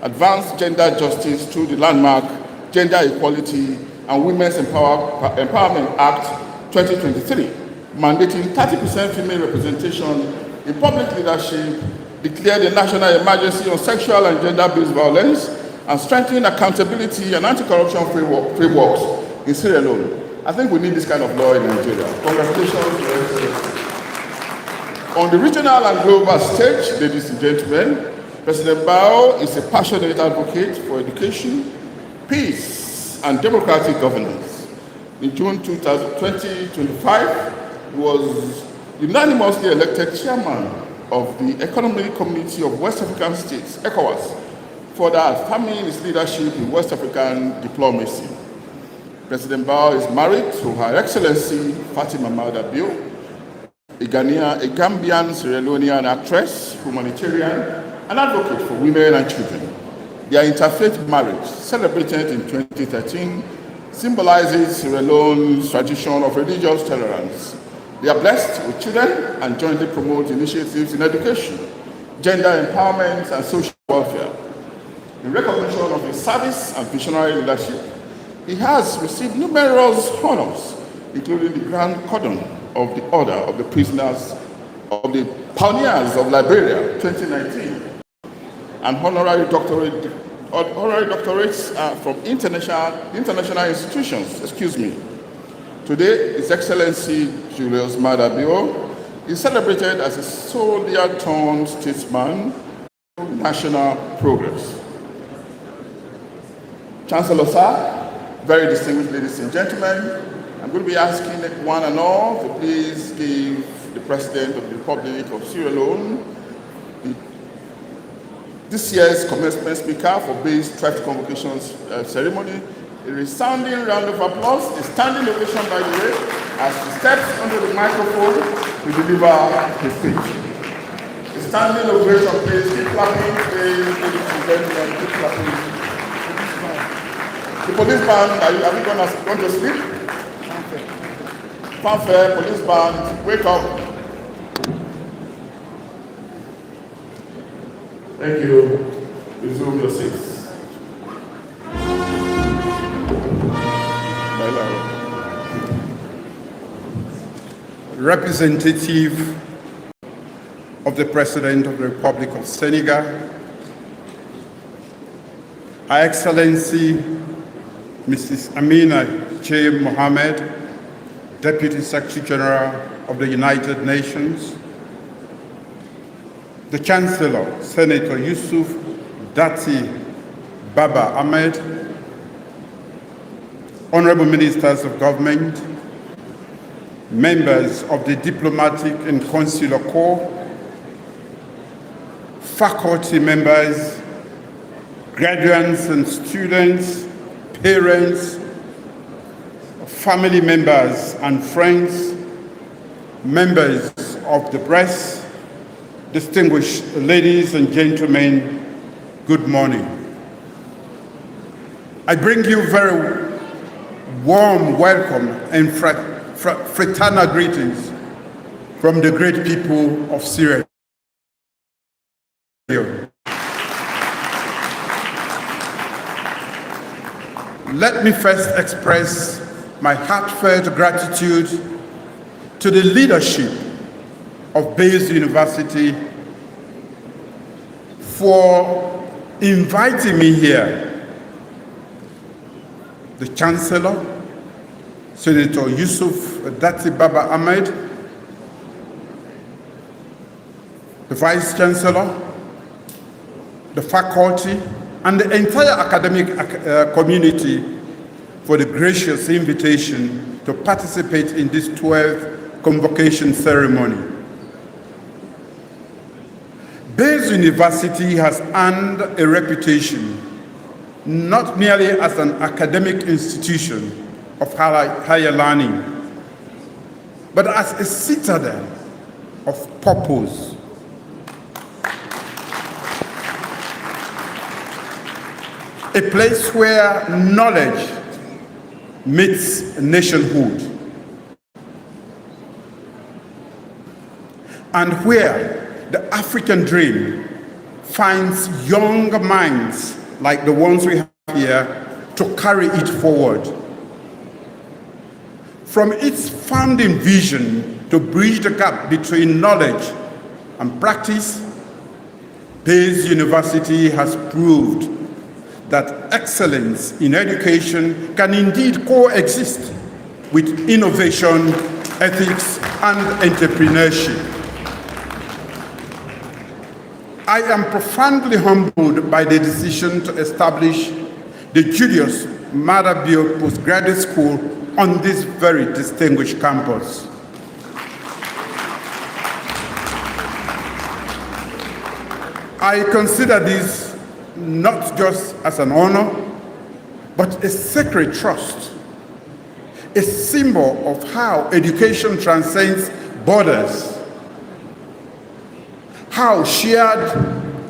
advanced gender justice through the landmark Gender Equality and Women's Empowerment Act 2023, mandating 30% female representation in public leadership, declared a national emergency on sexual and gender-based violence, and strengthening accountability and anti-corruption frameworks in Sierra Leone. I think we need this kind of law in Nigeria. Congratulations. On the regional and global stage, ladies and gentlemen, President Bao is a passionate advocate for education, peace, and democratic governance. In June 2025, he was unanimously elected chairman of the Economic Community of West African States, ECOWAS, further affirming his leadership in West African diplomacy. President Bao is married to Her Excellency Fatima Mada Bio, a Gambian Sierra Leonean actress, humanitarian, and advocate for women and children. Their interfaith marriage, celebrated in 2013, symbolizes Sierra Leone's tradition of religious tolerance. They are blessed with children and jointly promote initiatives in education, gender empowerment, and social welfare. In recognition of his service and visionary leadership, he has received numerous honors, including the Grand Cordon of the Order of the Prisoners of the Pioneers of Liberia 2019, and honorary doctorates from international institutions. Today, His Excellency Julius Maada Bio is celebrated as a soldier-turned statesman of national progress. Chancellor Sir, very distinguished ladies and gentlemen, I'm going to be asking one and all to please give the President of the Republic of Sierra Leone this year's commencement speaker for Baze 12th convocation ceremony a resounding round of applause, a standing ovation by the way, as he steps under the microphone to deliver his speech. A standing ovation, please. Keep clapping, please, ladies and gentlemen, keep clapping. The police band, are you going to sleep? Fanfare, police band, wake up. Thank you. Resume your seats. Representative of the President of the Republic of Senegal, Her Excellency Mrs. Amina J. Mohamed, Deputy Secretary General of the United Nations, the Chancellor, Senator Yusuf Dati Baba Ahmed, Honorable Ministers of Government, members of the Diplomatic and Consular Corps, faculty members, graduates and students, parents, family members and friends, members of the press, distinguished ladies and gentlemen, good morning. I bring you very warm welcome and fraternal greetings from the great people of Sierra Leone. Let me first express my heartfelt gratitude to the leadership of Baze University for inviting me here. The Chancellor, Senator Yusuf Dati Baba Ahmed, the Vice Chancellor, the faculty, and the entire academic community for the gracious invitation to participate in this 12th convocation ceremony. Baze University has earned a reputation not merely as an academic institution of higher learning, but as a citadel of purpose. A place where knowledge meets nationhood, and where the African dream finds young minds like the ones we have here to carry it forward. From its founding vision to bridge the gap between knowledge and practice, Baze University has proved that excellence in education can indeed coexist with innovation, ethics, and entrepreneurship. I am profoundly humbled by the decision to establish the Julius Maada Bio Postgraduate School on this very distinguished campus. I consider this not just as an honor, but a sacred trust, a symbol of how education transcends borders, how shared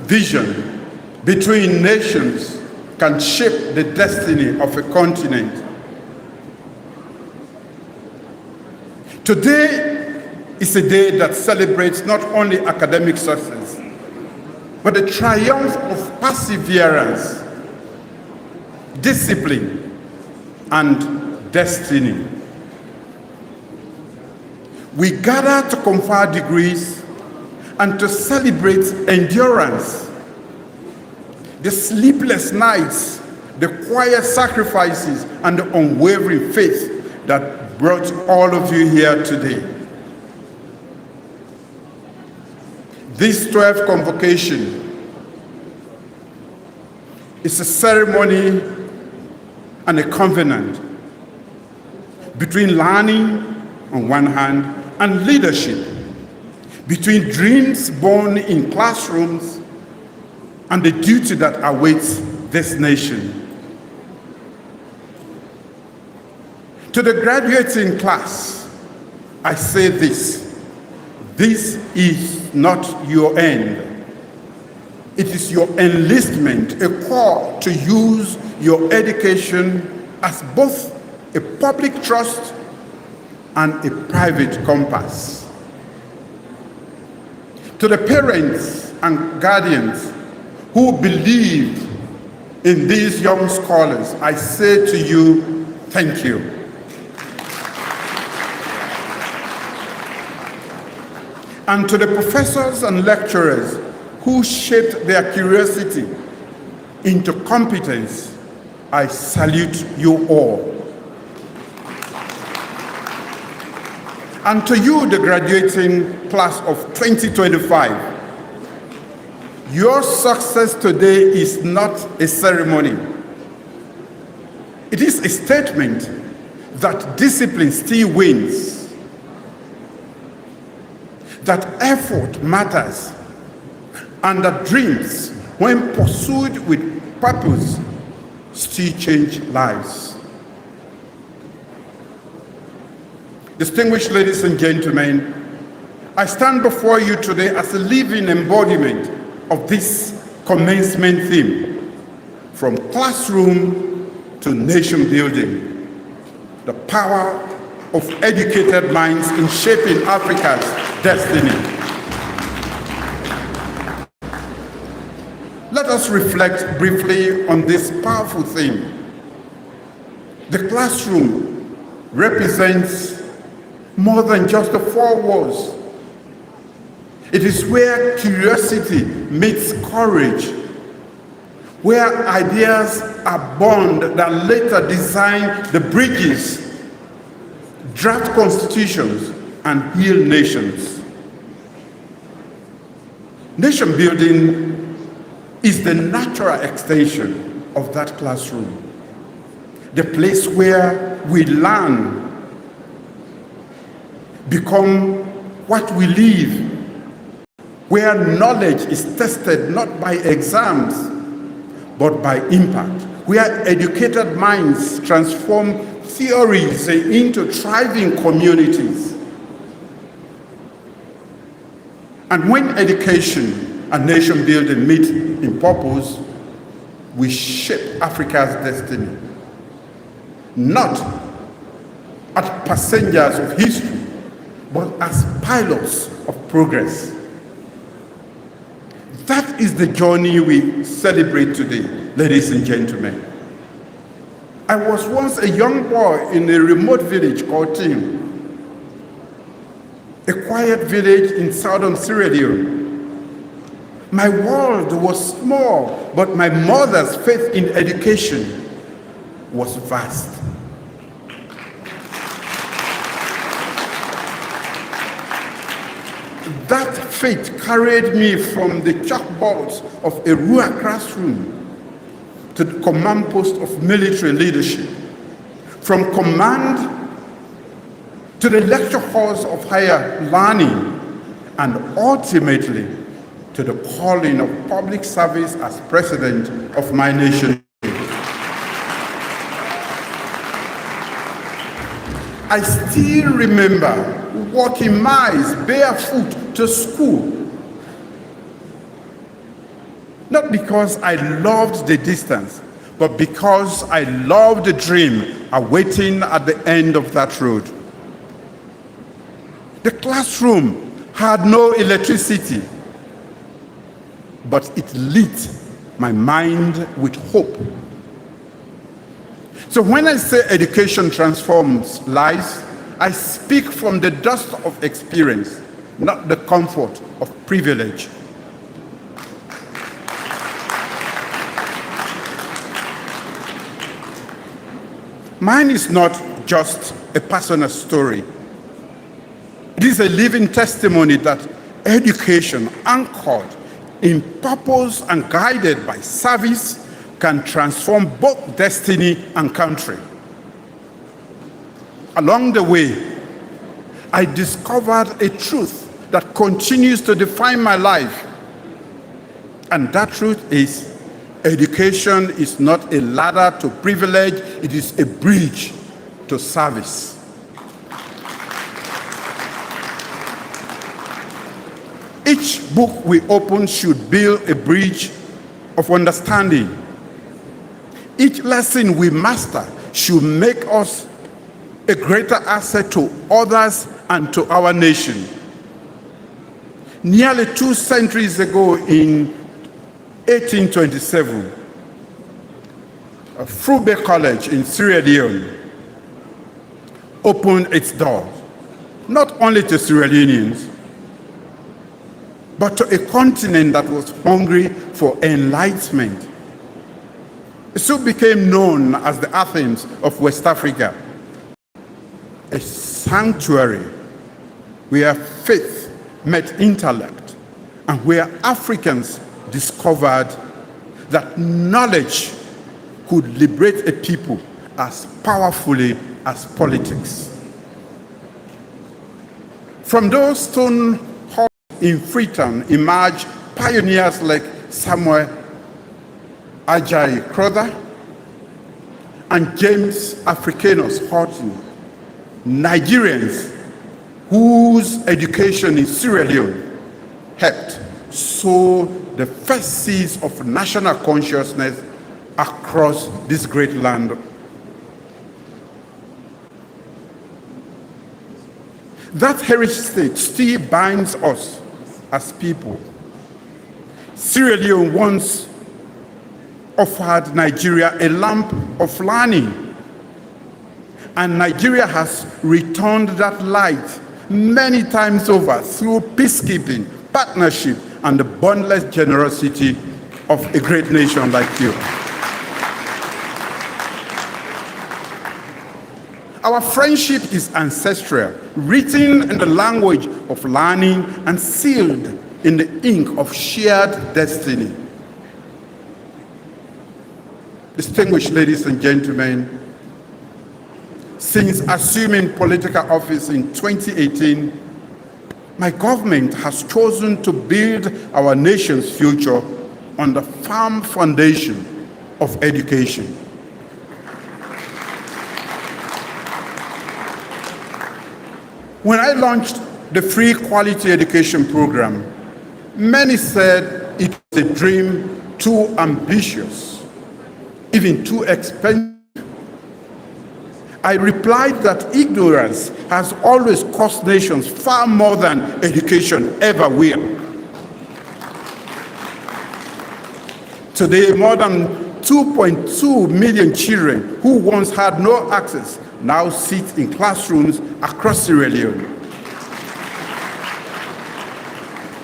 vision between nations can shape the destiny of a continent. Today is a day that celebrates not only academic success, but the triumph of perseverance, discipline, and destiny. We gather to confer degrees and to celebrate endurance, the sleepless nights, the quiet sacrifices, and the unwavering faith that brought all of you here today. This 12th convocation is a ceremony and a covenant between learning on one hand and leadership, between dreams born in classrooms and the duty that awaits this nation. To the graduating class, I say this: this is not your end. It is your enlistment, a call to use your education as both a public trust and a private compass. To the parents and guardians who believe in these young scholars, I say to you, thank you. And to the professors and lecturers who shaped their curiosity into competence, I salute you all. And to you, the graduating class of 2025, your success today is not a ceremony. It is a statement that discipline still wins, that effort matters, and that dreams, when pursued with purpose, still change lives. Distinguished ladies and gentlemen, I stand before you today as a living embodiment of this commencement theme, from classroom to nation building, the power of educated minds in shaping Africa's destiny. Let us reflect briefly on this powerful theme. The classroom represents more than just the four walls. It is where curiosity meets courage, where ideas are born that later design the bridges, draft constitutions, and heal nations. Nation building is the natural extension of that classroom, the place where we learn, become what we live, where knowledge is tested not by exams, but by impact, where educated minds transform theories into thriving communities, And when education and nation building meet in purpose, we shape Africa's destiny, not as passengers of history, but as pilots of progress. That is the journey we celebrate today, ladies and gentlemen. I was once a young boy in a remote village called Tim, a quiet village in southern Sierra Leone. My world was small, but my mother's faith in education was vast. That faith carried me from the chalkboards of a rural classroom to the command post of military leadership, from command to the lecture halls of higher learning, and ultimately to the calling of public service as president of my nation. I still remember walking miles barefoot to school, not because I loved the distance, but because I loved the dream awaiting at the end of that road. The classroom had no electricity, but it lit my mind with hope. So when I say education transforms lives, I speak from the dust of experience, not the comfort of privilege. Mine is not just a personal story. It is a living testimony that education anchored in purpose and guided by service can transform both destiny and country. Along the way, I discovered a truth that continues to define my life. And that truth is, education is not a ladder to privilege, it is a bridge to service. Each book we open should build a bridge of understanding. Each lesson we master should make us a greater asset to others and to our nation. Nearly 2 centuries ago, in 1827, Frube College in Sierra Leone opened its doors, not only to Sierra Leoneans, but to a continent that was hungry for enlightenment. It soon became known as the Athens of West Africa, a sanctuary where faith met intellect and where Africans discovered that knowledge could liberate a people as powerfully as politics. From those stone halls in Freetown emerged pioneers like Samuel Ajayi Crowther and James Africanus Horton, Nigerians whose education in Sierra Leone helped sow the first seeds of national consciousness across this great land. That heritage still binds us as people. Sierra Leone once offered Nigeria a lamp of learning, and Nigeria has returned that light many times over through peacekeeping, partnership, and the boundless generosity of a great nation like you. Our friendship is ancestral, written in the language of learning and sealed in the ink of shared destiny. Distinguished ladies and gentlemen, since assuming political office in 2018, my government has chosen to build our nation's future on the firm foundation of education. When I launched the free quality education program, Many said it was a dream too ambitious, even too expensive. I replied that ignorance has always cost nations far more than education ever will. Today, more than 2.2 million children who once had no access now sit in classrooms across Sierra Leone.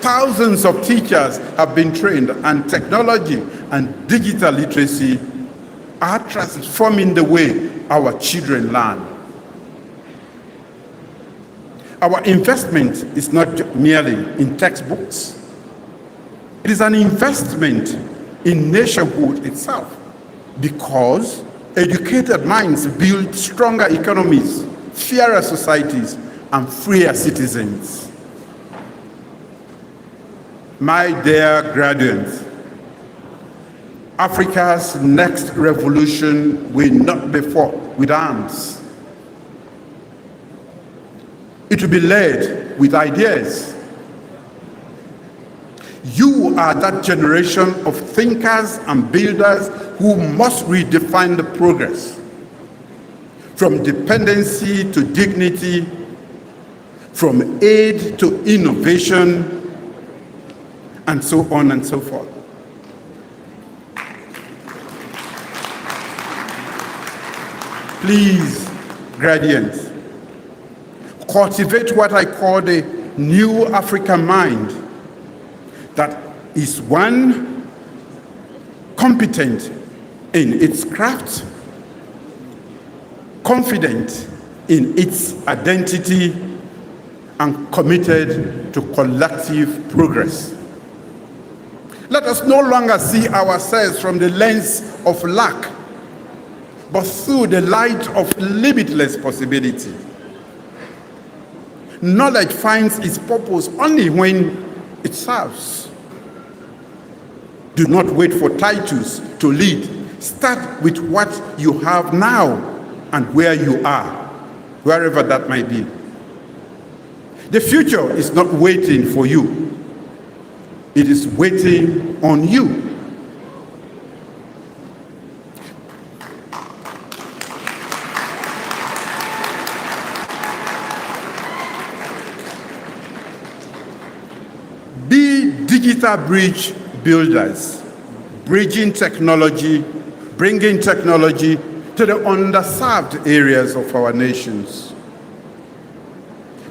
Thousands of teachers have been trained, and technology and digital literacy are transforming the way our children learn. Our investment is not merely in textbooks. It is an investment in nationhood itself, because educated minds build stronger economies, fairer societies, and freer citizens. My dear graduates, Africa's next revolution will not be fought with arms. It will be led with ideas. You are that generation of thinkers and builders who must redefine the progress, from dependency to dignity, from aid to innovation, and so on and so forth. Please, graduates, cultivate what I call the new African mind, that is one competent in its craft, confident in its identity, and committed to collective progress. Let us no longer see ourselves from the lens of lack, but through the light of limitless possibility. Knowledge finds its purpose only when it serves. Do not wait for titles to lead. Start with what you have now and where you are, wherever that might be. The future is not waiting for you. It is waiting on you. Be digital bridge builders, bringing technology to the underserved areas of our nations.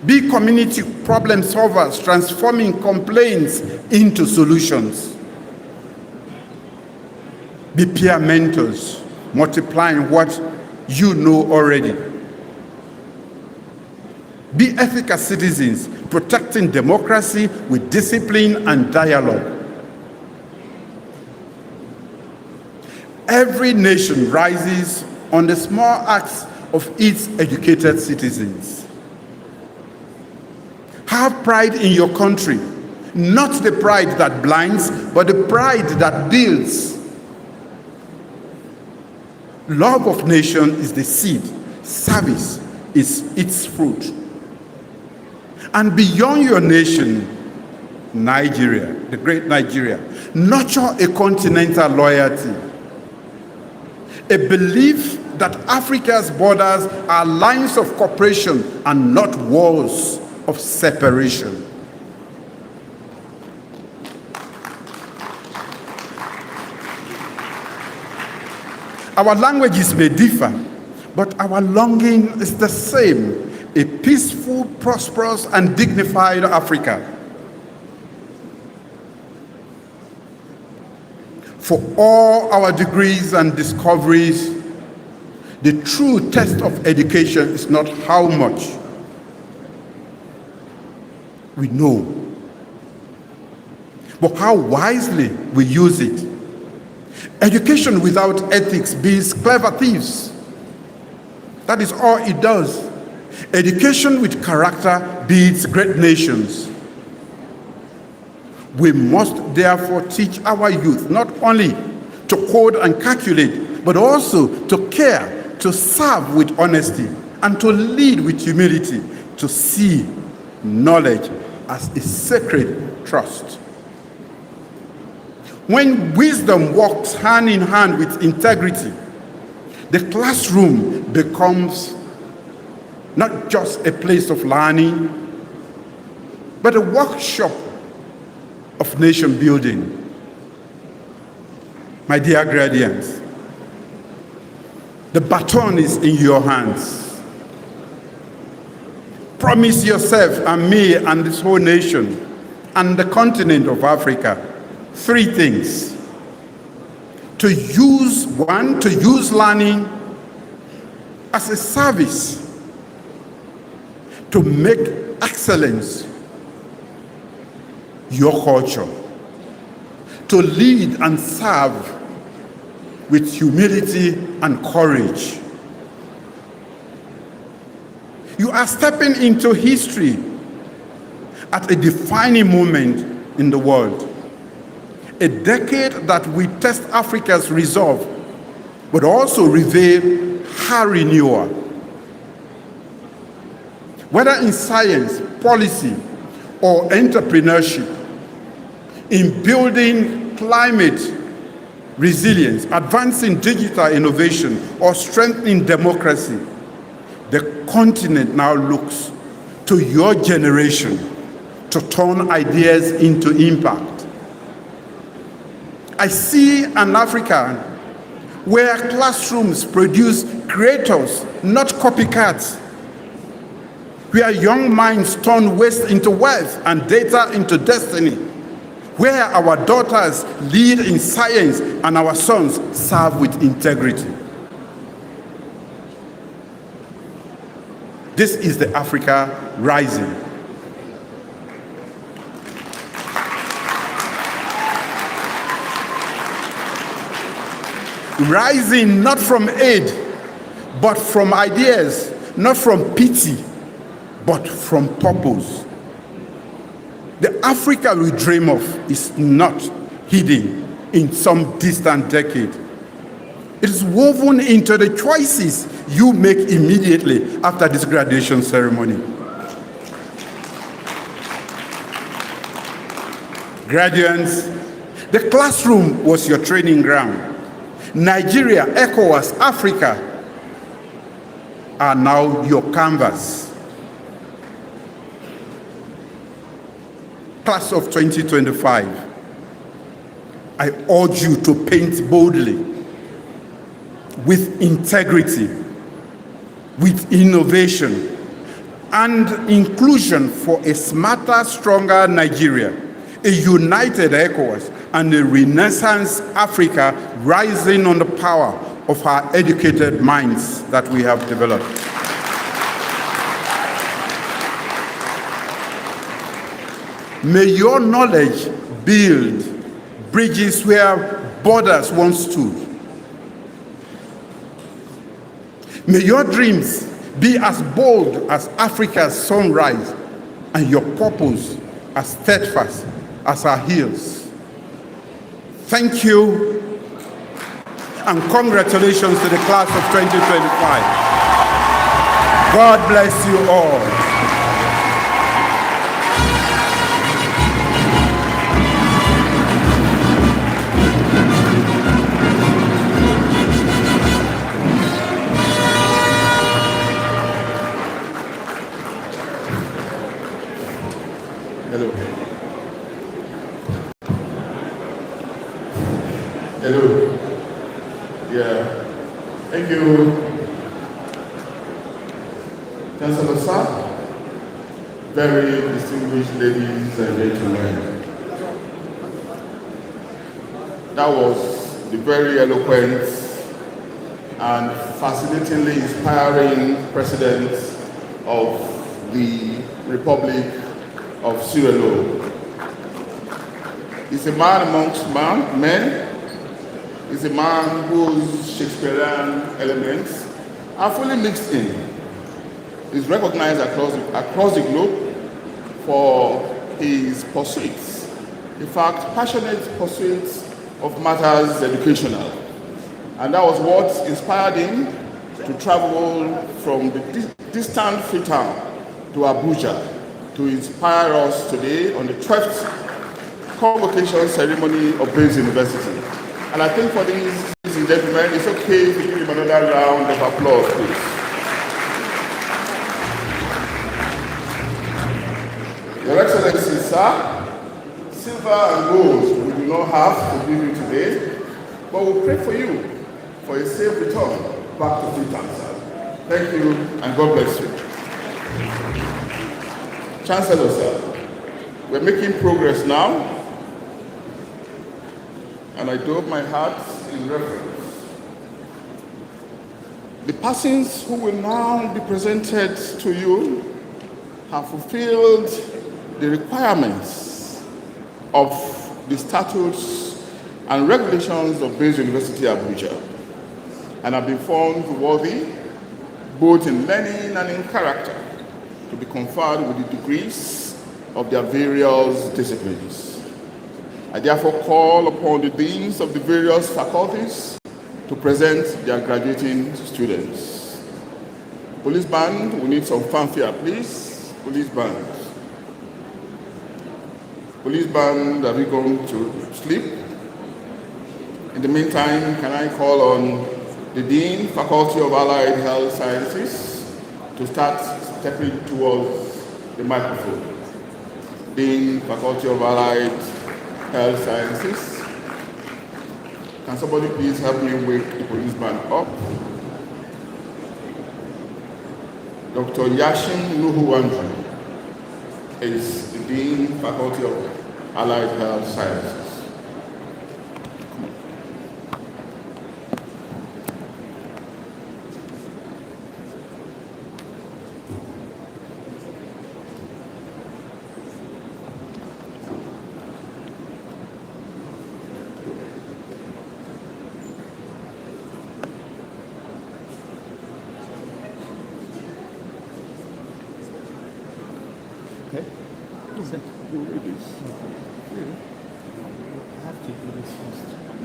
Be community problem solvers, transforming complaints into solutions. Be peer mentors, multiplying what you know already. Be ethical citizens, protecting democracy with discipline and dialogue. Every nation rises on the small acts of its educated citizens. Have pride in your country, not the pride that blinds, but the pride that builds. Love of nation is the seed, service is its fruit. And beyond your nation, Nigeria, the great Nigeria, nurture a continental loyalty, a belief that Africa's borders are lines of cooperation and not walls of separation. Our languages may differ, but our longing is the same: a peaceful, prosperous, and dignified Africa. For all our degrees and discoveries, the true test of education is not how much we know, but how wisely we use it. Education without ethics builds clever thieves. That is all it does. Education with character builds great nations. We must therefore teach our youth not only to code and calculate, but also to care, to serve with honesty, and to lead with humility, to see knowledge as a sacred trust. When wisdom walks hand in hand with integrity, the classroom becomes not just a place of learning, but a workshop of nation building. My dear graduates, the baton is in your hands. Promise yourself and me and this whole nation and the continent of Africa 3 things. To use learning as a service to make excellence your culture, to lead and serve with humility and courage. You are stepping into history at a defining moment in the world. A decade that will test Africa's resolve, but also reveal her renewal. Whether in science, policy, or entrepreneurship, in building climate resilience, advancing digital innovation, or strengthening democracy, the continent now looks to your generation to turn ideas into impact. I see an Africa where classrooms produce creators, not copycats, where young minds turn waste into wealth and data into destiny, where our daughters lead in science and our sons serve with integrity. This is the Africa rising. Rising not from aid, but from ideas, not from pity, but from purpose. The Africa we dream of is not hidden in some distant decade. It is woven into the choices you make immediately after this graduation ceremony. Graduates, the classroom was your training ground. Nigeria, ECOWAS, Africa are now your canvas. Class of 2025, I urge you to paint boldly, with integrity, with innovation, and inclusion for a smarter, stronger Nigeria, a united ECOWAS, and a Renaissance Africa rising on the power of our educated minds that we have developed. May your knowledge build bridges where borders once stood. May your dreams be as bold as Africa's sunrise and your purpose as steadfast as our hills. Thank you and congratulations to the class of 2025. God bless you all. Hello. Hello. Yeah. Thank you. Chancellor Sir, very distinguished ladies and gentlemen. That was the very eloquent and fascinatingly inspiring President of the Republic of Sierra Leone. He's a man amongst men. He's a man whose Shakespearean elements are fully mixed in. He's recognized across the globe for his pursuits. In fact, passionate pursuits of matters educational. And that was what inspired him to travel from the distant Freetown to Abuja to inspire us today on the 12th convocation ceremony of Baze University. And I think for these ladies and gentlemen, it's okay if we give him another round of applause, please. Your Excellency, sir, silver and gold we do not have to give you today, but we'll pray for you for a safe return back to Freetown, sir. Thank you, and God bless you. Chancellor, sir, we're making progress now, and I do my heart in reverence. The persons who will now be presented to you have fulfilled the requirements of the statutes and regulations of Baze University, Abuja, and have been found worthy, both in learning and in character, to be conferred with the degrees of their various disciplines. I therefore call upon the deans of the various faculties to present their graduating students. Police band, we need some fanfare, please. Police band. Police band, are we going to sleep? In the meantime, can I call on the Dean, Faculty of Allied Health Sciences, to start stepping towards the microphone. Dean, Faculty of Allied Health Sciences. Can somebody please help me wake the police band up? Dr. Yashin Nuhu Andrew is the Dean, Faculty of Allied Health Sciences.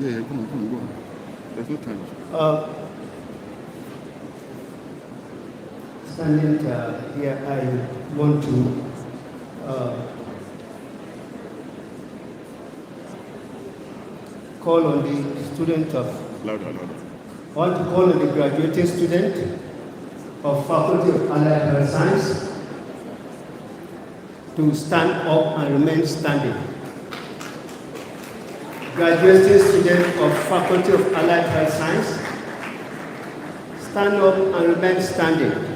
Yeah, come on. There's no time. Standing here, I want to call on the student of... Louder. I want to call on the graduating student of Faculty of Allied Health Science to stand up and remain standing. Graduating student of Faculty of Allied Health Science, stand up and remain standing.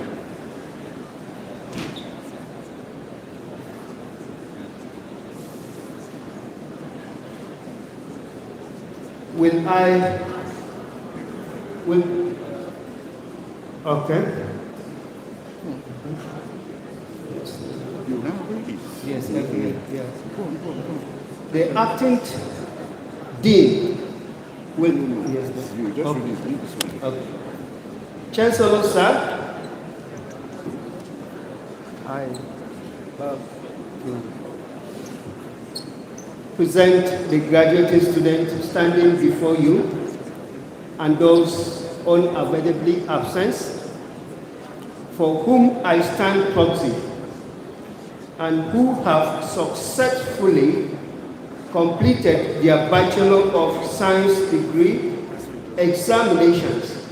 Okay. You now ready? Yes, okay. Yes. Go on. The acting Dean will... Yes, You just okay. read this one. Okay. Chancellor, sir, I have to present the graduating student standing before you and those unavoidably absent for whom I stand proxy and who have successfully completed their Bachelor of Science degree examinations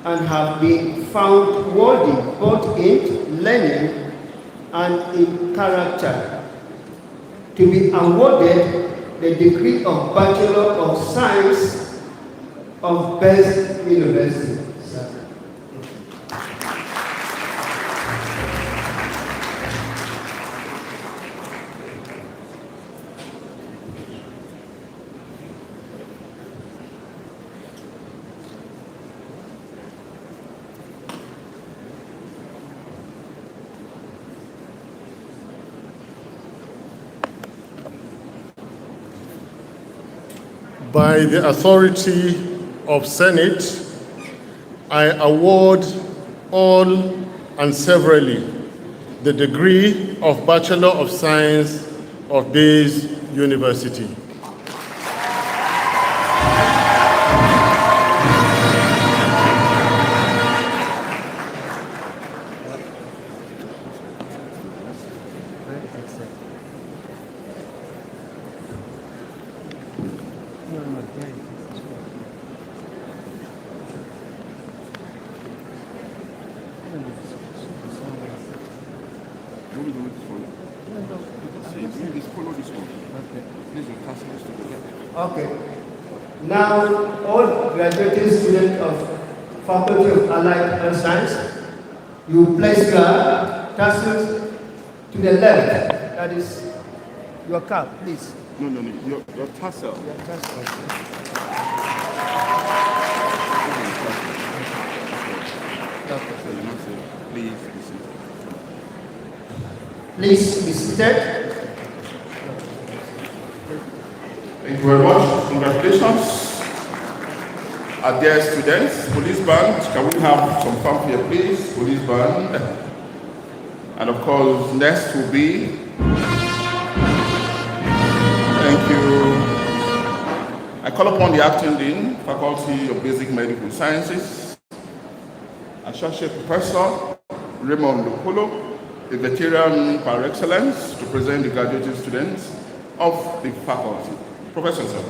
and have been found worthy both in learning and in character to be awarded the degree of Bachelor of Science of Baze University. By the authority of Senate, I award all and severally the degree of Bachelor of Science of Baze University. me do this one. See, please follow this one. Okay. Please your tassel is to the left. Okay. Now, all graduating students of Faculty of Allied Health Science, you place your tassels to the left. That is your cap, please. No, your tassel. Your tassel. So you must say, please be seated. Please be seated. Thank you very much. Congratulations. Our dear students, police band, can we have some fanfare please? Police band. And of course, next will be, thank you. I call upon the acting dean, Faculty of Basic Medical Sciences, Associate Professor Raymond Lupolo, a veteran par excellence, to present the graduating students of the faculty. Professor, sir.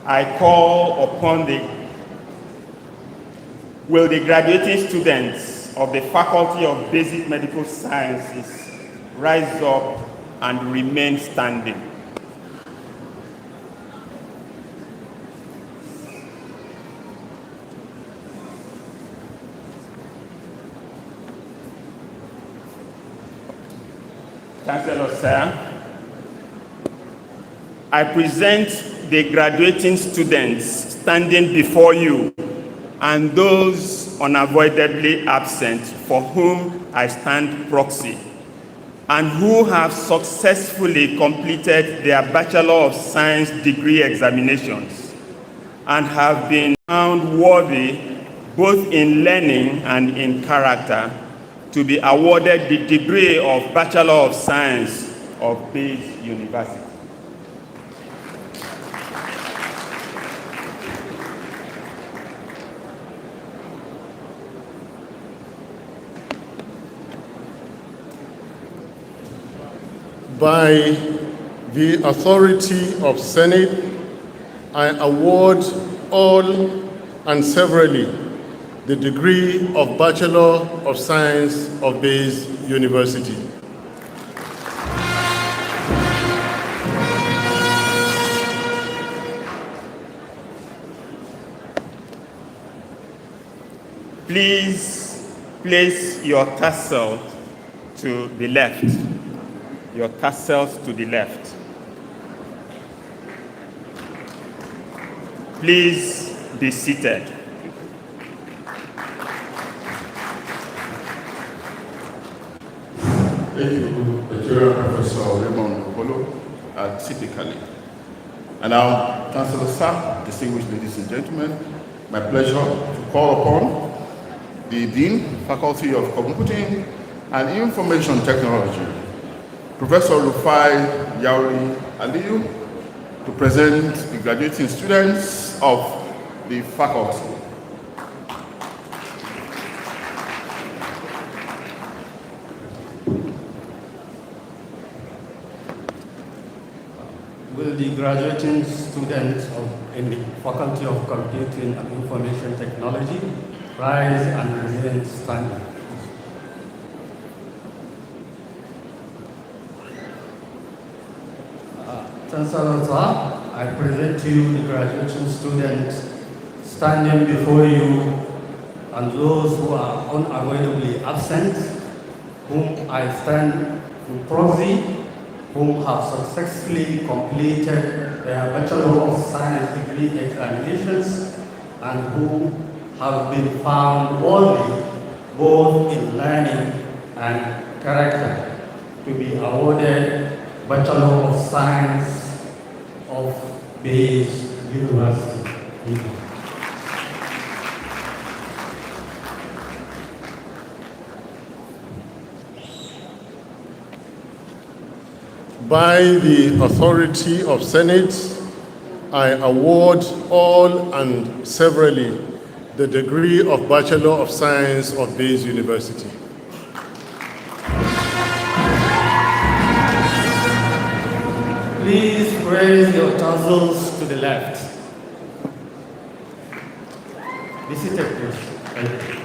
I call upon will the graduating students of the Faculty of Basic Medical Sciences rise up and remain standing. Chancellor, sir, I present the graduating students standing before you and those unavoidably absent for whom I stand proxy and who have successfully completed their Bachelor of Science degree examinations and have been found worthy both in learning and in character to be awarded the degree of Bachelor of Science of Baze University. By the authority of Senate, I award all and severally the degree of Bachelor of Science of Baze University. Please place your tassel to the left. Your tassels to the left. Please be seated. Thank you, Veteran Professor Raymond Lupolo, typically. And now, Chancellor Sir, distinguished ladies and gentlemen, my pleasure to call upon the Dean, Faculty of Computing and Information Technology, Professor Rufai Yauri Aliyu, to present the graduating students of the faculty. Will the graduating students in the Faculty of Computing and Information Technology rise and remain standing? Chancellor Sir, I present to you the graduating students standing before you and those who are unavoidably absent, whom I stand in proxy, whom have successfully completed their Bachelor of Science degree examinations and who have been found worthy both in learning and character to be awarded Bachelor of Science of Baze University. By the authority of Senate, I award all and severally the degree of Bachelor of Science of Baze University. Please raise your tassels to the left. Be seated, please. Thank you.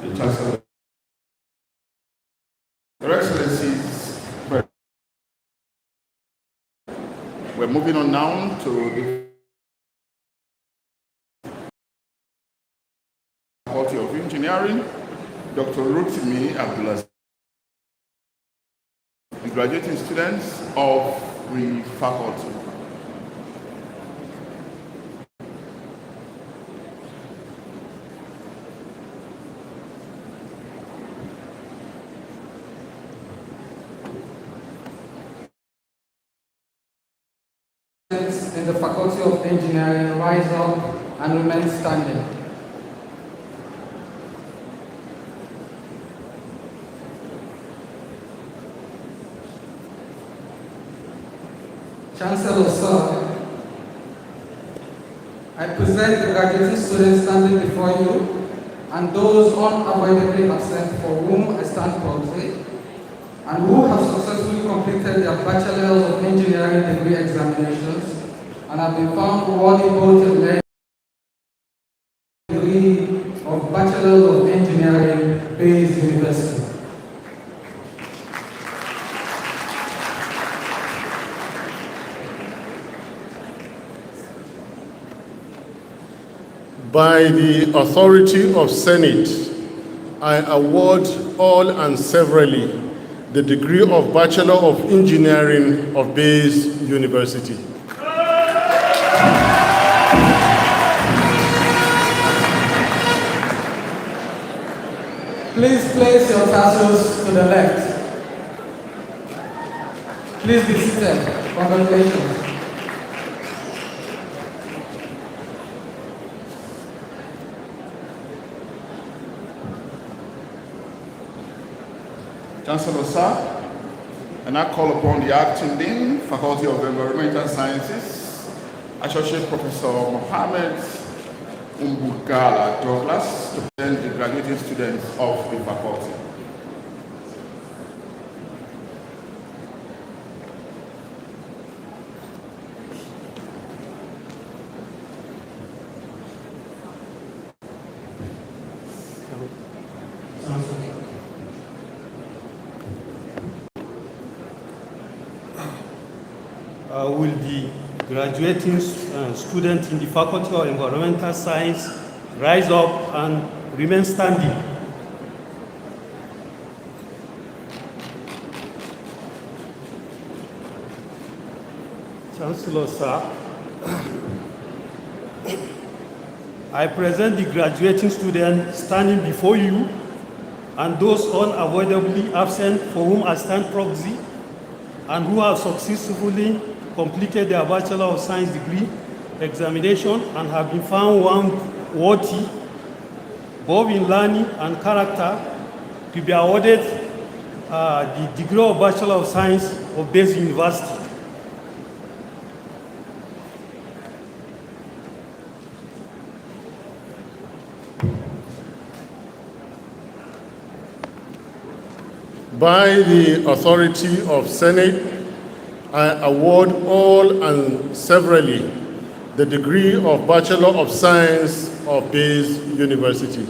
The Chancellor. Your Excellencies, we're moving on now to the Faculty of Engineering, Dr. Rotimi Abdulaziz, the graduating students of the faculty. In the Faculty of Engineering, rise up and remain standing. Chancellor, sir, I present the graduating students standing before you and those unavoidably absent for whom I stand proudly and who have successfully completed their Bachelors of Engineering degree examinations and have been found worthy both in the degree of Bachelor of Engineering, Baze University. By the authority of Senate, I award all and severally the degree of Bachelor of Engineering of Baze University. Please place your tassels to the left. Please be seated. Congratulations. Chancellor, sir, and I call upon the Acting Dean, Faculty of Environmental Sciences, Associate Professor Mohammed Umbugala Douglas, to present the graduating students of the faculty. Will the graduating student in the Faculty of Environmental Science rise up and remain standing? Chancellor, sir, I present the graduating student standing before you and those unavoidably absent for whom I stand proxy and who have successfully completed their Bachelor of Science degree examination and have been found worthy, both in learning and character, to be awarded the degree of Bachelor of Science of Baze University. By the authority of Senate, I award all and severally the degree of Bachelor of Science of Baze University.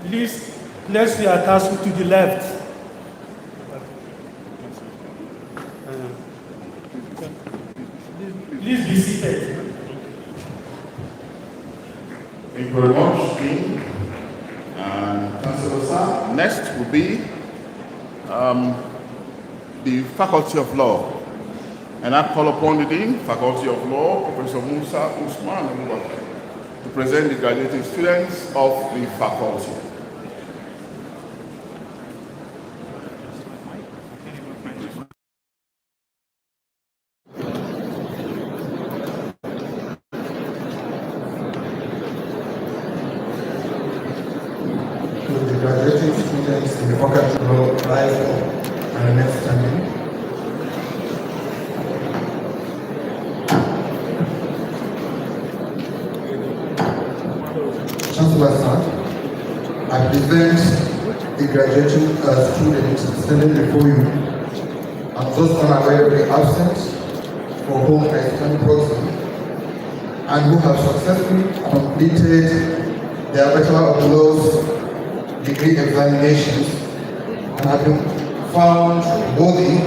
Please place your tassel to the left. Please be seated. Thank you very much, Dean and Chancellor, sir. Next will be the Faculty of Law. And I call upon the Dean, Faculty of Law, Professor Musa Usman, to present the graduating students of the faculty. graduating students in the faculty will rise up and remain standing. Chancellor Sir, I present the graduating students standing before you and those unavoidably absent for whom I stand proxy and who have successfully completed their Bachelor of Laws degree examinations and have been found worthy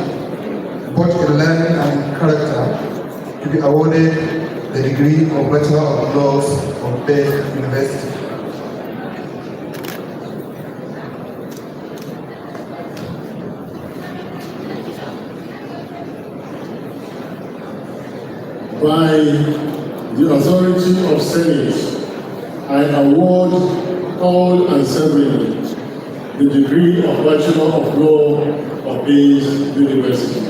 both in learning and in character to be awarded the degree of Bachelor of Laws of Baze University. By the authority of Senate, I award all and severally the degree of Bachelor of Law of Baze University.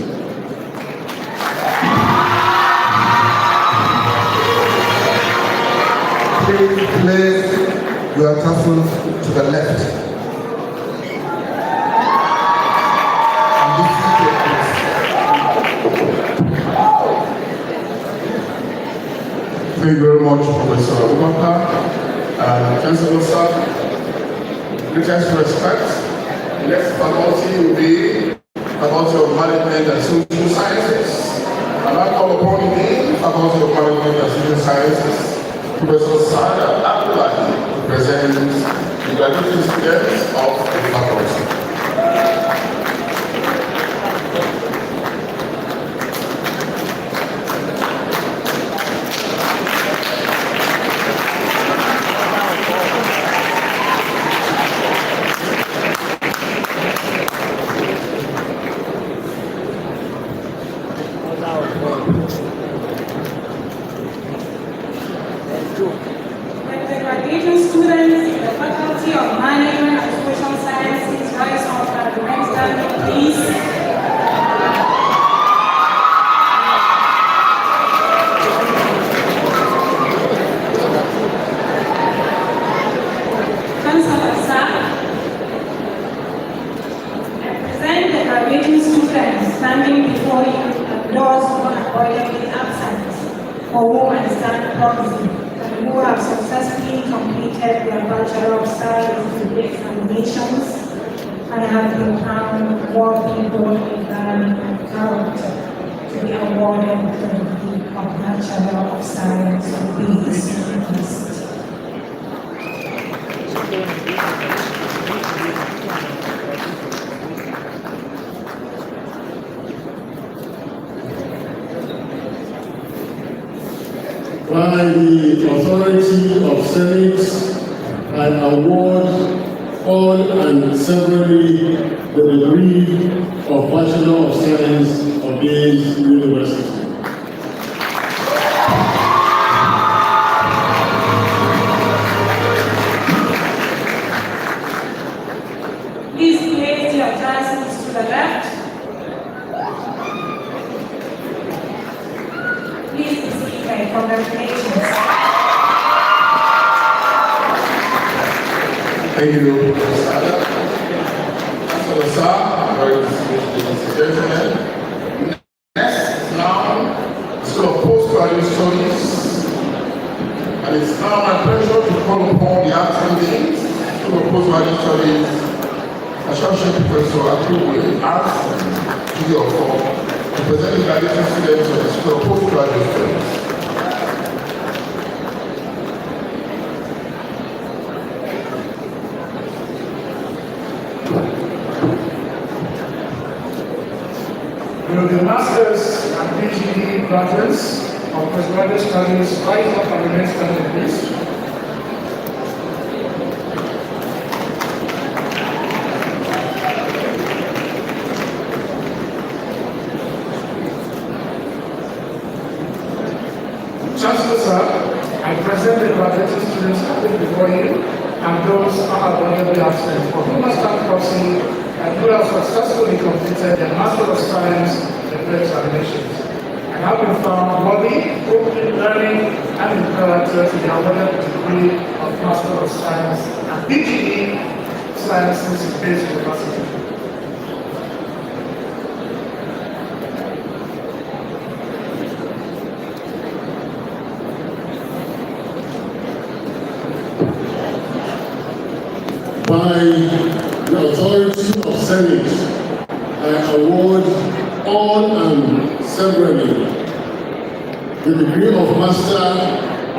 Please place your tassels to the left. And this is your place. Thank you very much, Professor Ubaka and Chancellor Sir. Greatest respect. The next faculty will be Faculty of Management and Social Sciences. And I call upon the Faculty of Management and Social Sciences, Professor Sada Abdullahi, to present the graduating students of the faculty. Graduating students in the Faculty of Management and Social Sciences, rise up and remain standing, please. Chancellor Sir, I present the graduating students standing before you and those who are unavoidably absent, for whom I stand proxy, who have successfully completed their Bachelor of Science degree examinations and have been found worthy both in learning and character to be awarded the degree of Bachelor of Science of Baze University. By the authority of Senate, I award all and severally the degree of Bachelor of Science of Baze University. Please place your tassels to the left. Please receive my congratulations. Thank you, Professor Sada. Chancellor Sir, very distinguished gentlemen. Next is now School of Postgraduate Studies. And it's now my pleasure to call upon the acting dean, School of Postgraduate Studies, Associate Professor Akruwe, asked to your call to present the graduating students of the School of Postgraduate Studies. Will the Masters and PhD graduates of Postgraduate Studies rise up and remain standing, please? Chancellor Sir, I present the graduating students standing before you and those unavoidably absent for whom I stand proxy and who have successfully completed their Master of Science degree examinations and have been found worthy, both in learning and in character, to be awarded the degree of Master of Science and PhD Sciences in Baze University. By the authority of Senate, I award all and severally the degree of Master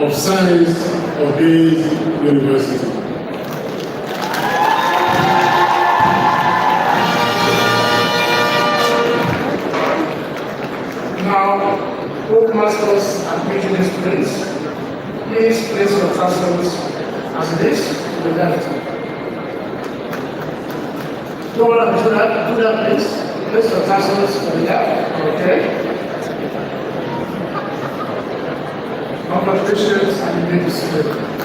of Science of Baze University. Now, both masters and PhD students, please place your tassels as it is to the left. Go on, do that, please. Place your tassels to the left, okay? Congratulations, and you may be seated.